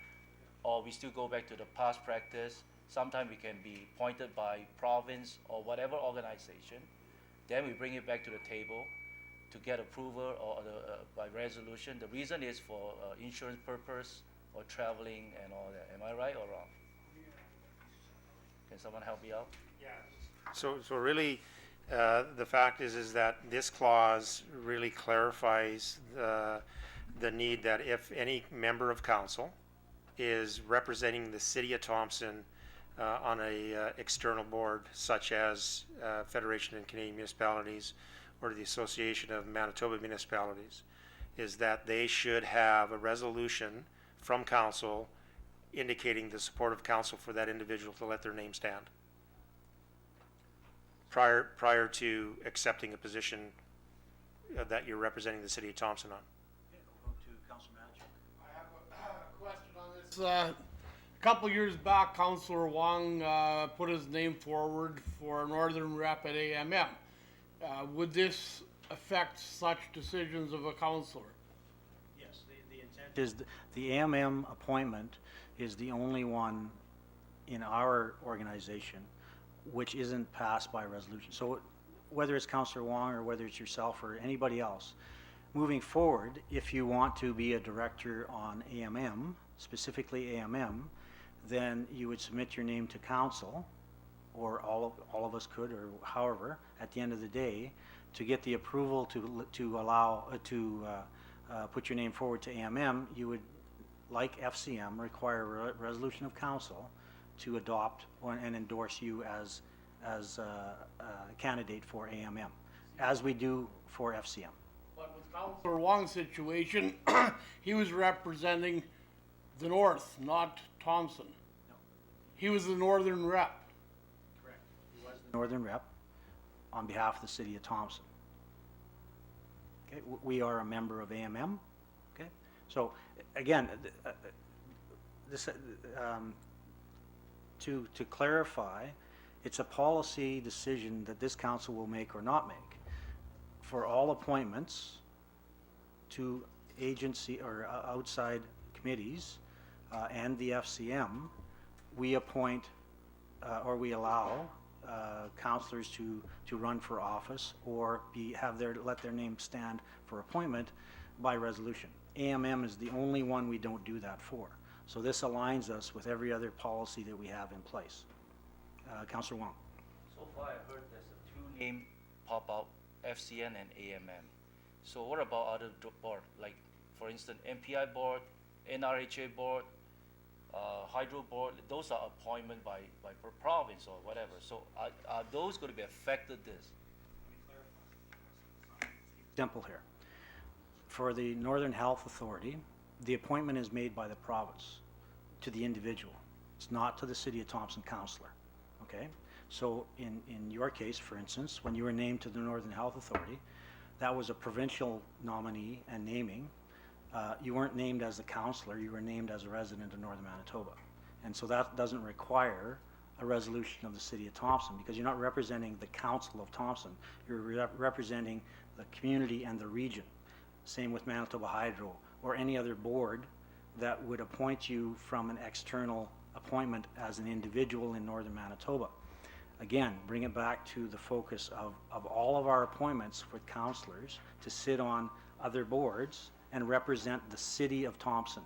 [SPEAKER 17] or we still go back to the past practice? Sometimes we can be appointed by province or whatever organization, then we bring it back to the table to get approval or by resolution. The reason is for insurance purpose or traveling and all that. Am I right or wrong? Can someone help me out?
[SPEAKER 14] So really, the fact is that this clause really clarifies the need that if any member of council is representing the city of Thompson on a external board, such as Federation of Canadian Municipalities or the Association of Manitoba Municipalities, is that they should have a resolution from council indicating the support of council for that individual to let their name stand prior to accepting a position that you're representing the city of Thompson on.
[SPEAKER 1] To Council Manager.
[SPEAKER 18] I have a question on this. A couple years back, Councillor Wong put his name forward for Northern Rep at AMM. Would this affect such decisions of a councillor?
[SPEAKER 1] Yes, the intent is the AMM appointment is the only one in our organization which isn't passed by resolution. So whether it's Councillor Wong or whether it's yourself or anybody else, moving forward, if you want to be a director on AMM, specifically AMM, then you would submit your name to council, or all of us could, or however, at the end of the day, to get the approval to allow put your name forward to AMM. You would, like FCM, require a resolution of council to adopt and endorse you as a candidate for AMM, as we do for FCM.
[SPEAKER 18] But with Councillor Wong's situation, he was representing the North, not Thompson.
[SPEAKER 1] No.
[SPEAKER 18] He was the Northern Rep.
[SPEAKER 1] Correct. He was the Northern Rep on behalf of the city of Thompson. Okay, we are a member of AMM. Okay, so again, this to clarify, it's a policy decision that this council will make or not make. For all appointments to agency or outside committees and the FCM, we appoint or we allow councillors to run for office or let their name stand for appointment by resolution. AMM is the only one we don't do that for. So this aligns us with every other policy that we have in place. Councillor Wong.
[SPEAKER 17] So far, I heard there's a two name pop out, FCN and AMM. So what about other board, like for instance, MPI board, NRHA board, Hydro board? Those are appointment by province or whatever. So are those going to be affected this?
[SPEAKER 1] Simple here. For the Northern Health Authority, the appointment is made by the province to the individual. It's not to the City of Thompson councillor. Okay? So in your case, for instance, when you were named to the Northern Health Authority, that was a provincial nominee and naming. You weren't named as a councillor, you were named as a resident of Northern Manitoba. And so that doesn't require a resolution of the City of Thompson, because you're not representing the Council of Thompson, you're representing the community and the region. Same with Manitoba Hydro or any other board that would appoint you from an external appointment as an individual in Northern Manitoba. Again, bring it back to the focus of all of our appointments with councillors to sit on other boards and represent the City of Thompson.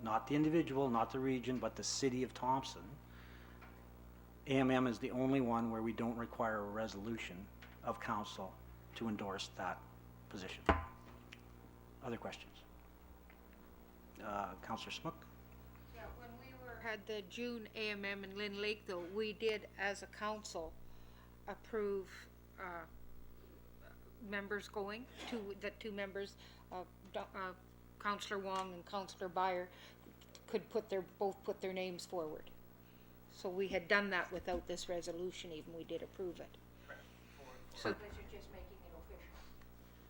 [SPEAKER 1] Not the individual, not the region, but the City of Thompson. AMM is the only one where we don't require a resolution of council to endorse that position. Other questions? Councillor Smook?
[SPEAKER 16] Yeah, when we had the June AMM in Lynn Lake though, we did as a council approve members going, two members, Councillor Wong and Councillor Byer could both put their names forward. So we had done that without this resolution even, we did approve it.
[SPEAKER 1] Correct.
[SPEAKER 16] So that you're just making it official.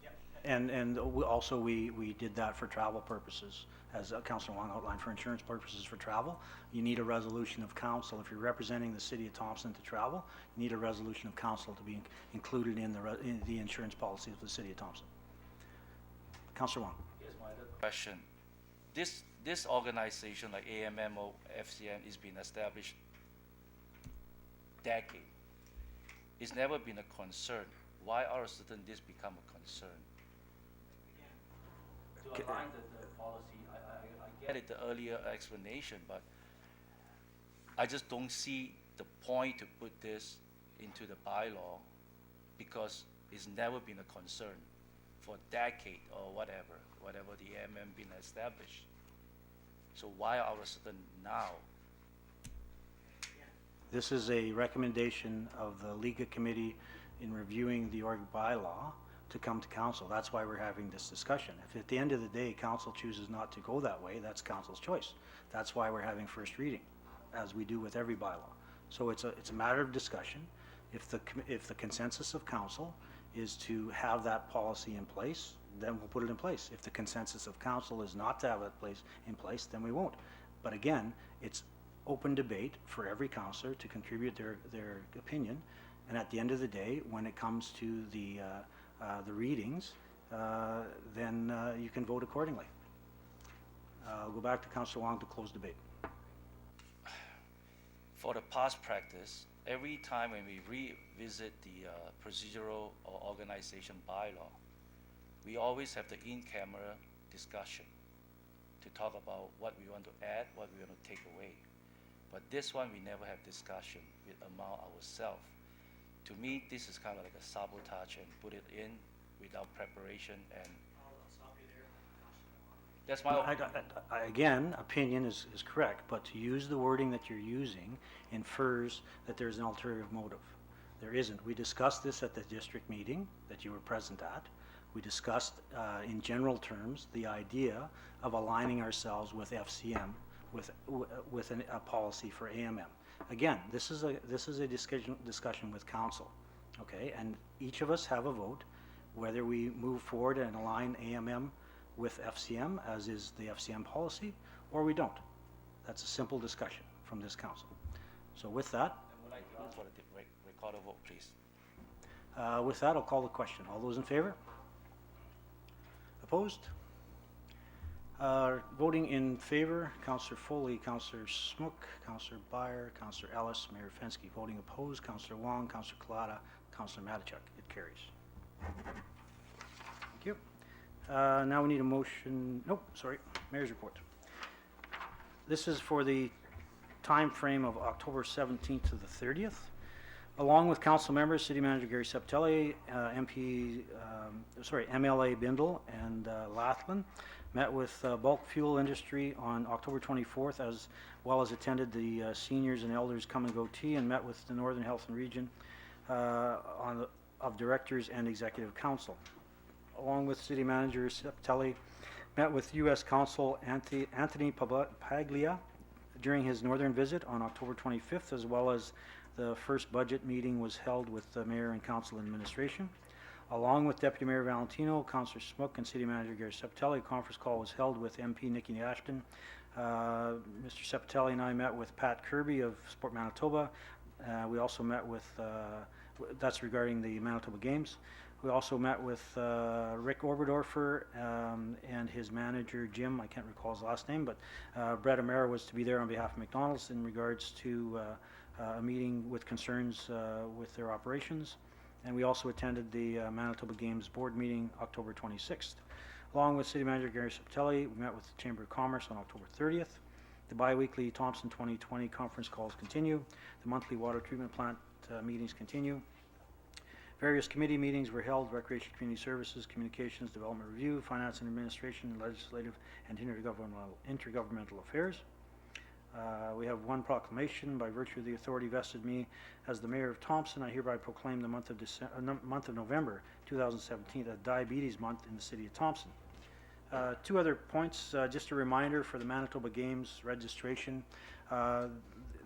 [SPEAKER 1] Yep. And also we did that for travel purposes, as Councillor Wong outlined, for insurance purposes for travel. You need a resolution of council. If you're representing the city of Thompson to travel, you need a resolution of council to be included in the insurance policies of the city of Thompson. Councillor Wong.
[SPEAKER 17] Here's my other question. This organization like AMM or FCM is being established decade. It's never been a concern. Why all of a sudden this become a concern? To align the policy, I get it, the earlier explanation, but I just don't see the point to put this into the bylaw because it's never been a concern for a decade or whatever the AMM been established. So why all of a sudden now?
[SPEAKER 1] This is a recommendation of the Liga Committee in reviewing the org bylaw to come to council. That's why we're having this discussion. If at the end of the day council chooses not to go that way, that's council's choice. That's why we're having first reading, as we do with every bylaw. So it's a matter of discussion. If the consensus of council is to have that policy in place, then we'll put it in place. If the consensus of council is not to have it in place, then we won't. But again, it's open debate for every councillor to contribute their opinion, and at the end of the day, when it comes to the readings, then you can vote accordingly. I'll go back to Councillor Wong to close debate.
[SPEAKER 17] For the past practice, every time when we revisit the procedural or organization bylaw, we always have the in-camera discussion to talk about what we want to add, what we want to take away. But this one, we never have discussion among ourselves. To me, this is kind of like a sabotage and put it in without preparation, and that's my
[SPEAKER 1] again, opinion is correct, but to use the wording that you're using infers that there's an ulterior motive. There isn't. We discussed this at the district meeting that you were present at. We discussed in general terms the idea of aligning ourselves with FCM with a policy for AMM. Again, this is a discussion with council, okay? And each of us have a vote whether we move forward and align AMM with FCM, as is the FCM policy, or we don't. That's a simple discussion from this council. So with that,
[SPEAKER 17] I would like to ask for the record of vote, please.
[SPEAKER 1] with that, I'll call the question. All those in favor? Opposed? Voting in favor, Councillor Foley, Councillor Smook, Councillor Byer, Councillor Ellis, Mayor Fensky. Voting opposed, Councillor Wong, Councillor Kalata, Councillor Matichuk. It carries. Thank you. Now we need a motion. Nope, sorry. Mayor's report. This is for the time frame of October 17th to the 30th. Along with council members, City Manager Gary Septelli, MLA Bindle and Lathland met with bulk fuel industry on October 24th, as well as attended the Seniors and Elders Come and Go Tea, and met with the Northern Health and Region of Directors and Executive Council. Along with City Manager Septelli, met with U.S. Consul Anthony Paglia during his northern visit on October 25th, as well as the first budget meeting was held with the Mayor and Council Administration. Along with Deputy Mayor Valentino, Councillor Smook, and City Manager Gary Septelli, a conference call was held with MP Nikki Ashton. Mr. Septelli and I met with Pat Kirby of Sport Manitoba. We also met with, that's regarding the Manitoba Games. We also met with Rick Oberdorfer and his manager, Jim, I can't recall his last name, but Brett Amara was to be there on behalf of McDonald's in regards to a meeting with concerns with their operations. And we also attended the Manitoba Games Board meeting October 26th. Along with City Manager Gary Septelli, we met with the Chamber of Commerce on October 30th. The bi-weekly Thompson 2020 conference calls continue. The monthly water treatment plant meetings continue. Various committee meetings were held: Recreation, Community Services, Communications, Development Review, Finance and Administration, Legislative and Intergovernmental Affairs. We have one proclamation. By virtue of the authority vested me as the Mayor of Thompson, I hereby proclaim the month of November 2017 a Diabetes Month in the City of Thompson. Two other points, just a reminder for the Manitoba Games registration.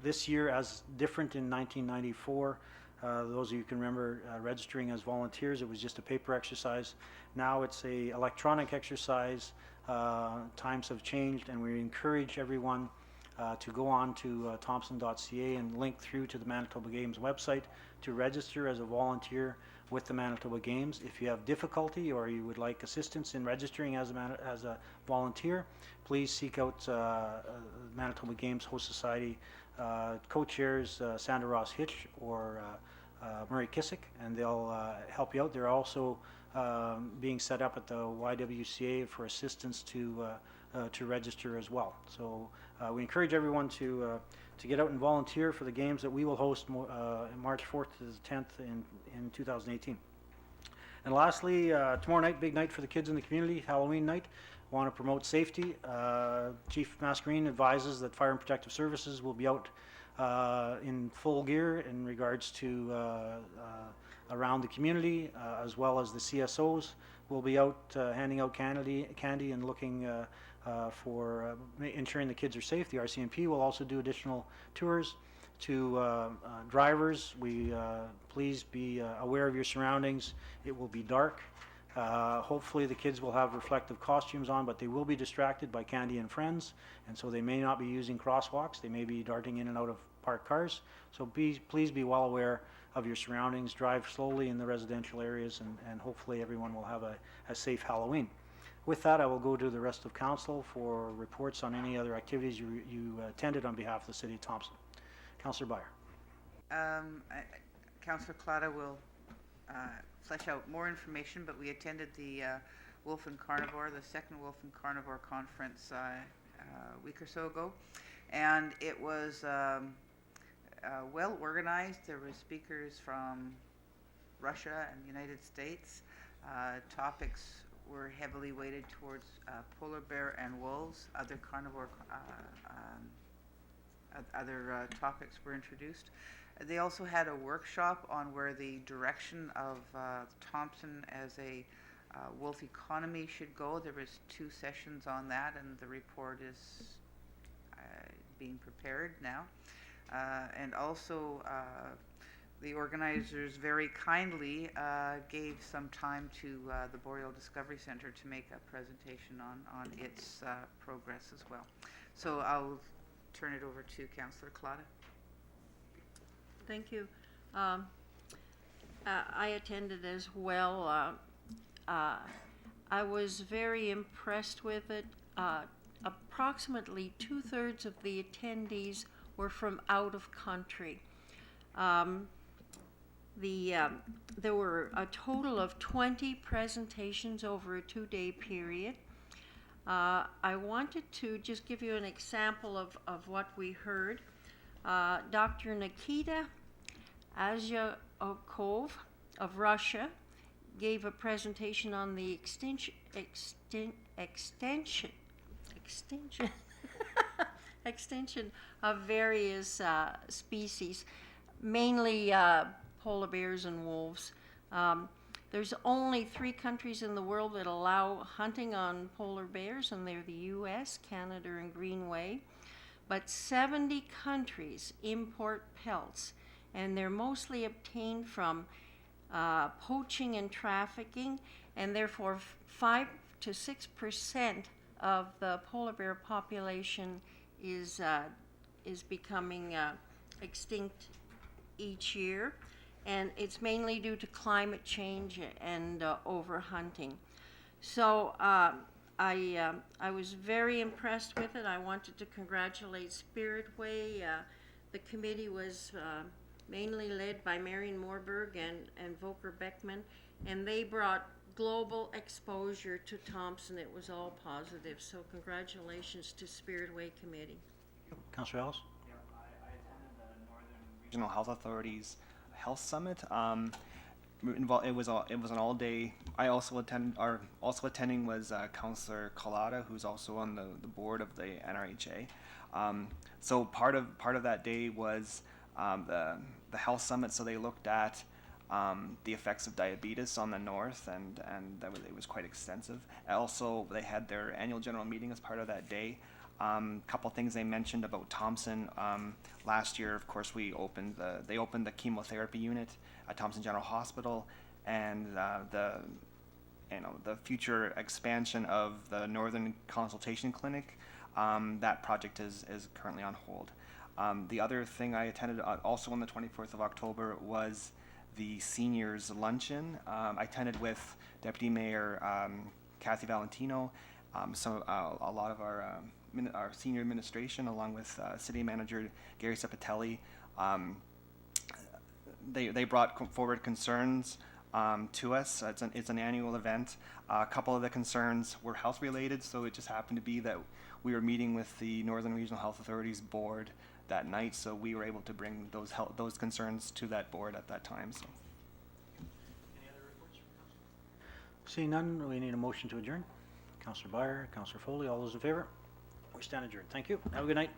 [SPEAKER 1] This year, as different in 1994, Those of you who can remember registering as volunteers, it was just a paper exercise. Now it's a electronic exercise. Times have changed, and we encourage everyone to go on to thompson.ca and link through to the Manitoba Games website to register as a volunteer with the Manitoba Games. If you have difficulty or you would like assistance in registering as a volunteer, please seek out Manitoba Games Host Society co-chairs Sandra Ross Hitch or Murray Kissick, and they'll help you out. They're also being set up at the YWCA for assistance to register as well. So we encourage everyone to get out and volunteer for the games that we will host March 4th to the 10th in 2018. And lastly, tomorrow night, big night for the kids in the community, Halloween night. Want to promote safety. Chief Mascarene advises that Fire and Protective Services will be out in full gear in regards to around the community, as well as the CSOs will be out handing out candy and looking for ensuring the kids are safe. The RCMP will also do additional tours to drivers. Please be aware of your surroundings. It will be dark. Hopefully the kids will have reflective costumes on, but they will be distracted by Candy and Friends, and so they may not be using crosswalks. They may be darting in and out of parked cars. So please be well aware of your surroundings. Drive slowly in the residential areas, and hopefully everyone will have a safe Halloween. With that, I will go to the rest of council for reports on any other activities you attended on behalf of the City of Thompson. Councillor Byer.
[SPEAKER 13] Councillor Clada will flesh out more information, but we attended the Wolf and Carnivore, the second Wolf and Carnivore conference a week or so ago, and it was well organized. There were speakers from Russia and the United States. Topics were heavily weighted towards polar bear and wolves. Other carnivore topics were introduced. They also had a workshop on where the direction of Thompson as a wolf economy should go. There was 2 sessions on that, and the report is being prepared now. And also, the organizers very kindly gave some time to the Boreal Discovery Center to make a presentation on its progress as well. So I'll turn it over to Councillor Clada.
[SPEAKER 19] Thank you. I attended as well. I was very impressed with it. Approximately 2/3 of the attendees were from out of country. There were a total of 20 presentations over a 2-day period. I wanted to just give you an example of what we heard. Dr. Nikita Azyakov of Russia gave a presentation on the extension of various species, mainly polar bears and wolves. There's only 3 countries in the world that allow hunting on polar bears, and they're the US, Canada, and Greenway. But 70 countries import pelts, and they're mostly obtained from poaching and trafficking, and therefore 5 to 6% of the polar bear population is becoming extinct each year, and it's mainly due to climate change and overhunting. So I was very impressed with it. I wanted to congratulate Spiritway. The committee was mainly led by Marion Moorberg and Volker Beckman, and they brought global exposure to Thompson. It was all positive, so congratulations to Spiritway Committee.
[SPEAKER 1] Councillor Ellis?
[SPEAKER 8] Yeah, I attended the Northern Regional Health Authority's Health Summit. It was an all day. Also attending was Councillor Collada, who's also on the board of the NRHA. So part of that day was the health summit. So they looked at the effects of diabetes on the north, and it was quite extensive. Also, they had their annual general meeting as part of that day. Couple things they mentioned about Thompson. Last year, of course, they opened the chemotherapy unit at Thompson General Hospital, and the future expansion of the Northern Consultation Clinic. That project is currently on hold. The other thing I attended also on the 24th of October was the seniors luncheon. I attended with Deputy Mayor Kathy Valentino, a lot of our senior administration, along with City Manager Gary Cepatelli. They brought forward concerns to us. It's an annual event. A couple of the concerns were health related, so it just happened to be that we were meeting with the Northern Regional Health Authorities Board that night, so we were able to bring those concerns to that board at that time. So.
[SPEAKER 4] Any other reports from council?
[SPEAKER 1] Seeing none, we need a motion to adjourn. Councillor Byer, Councillor Foley, all those in favor? We stand adjourned. Thank you. Have a good night.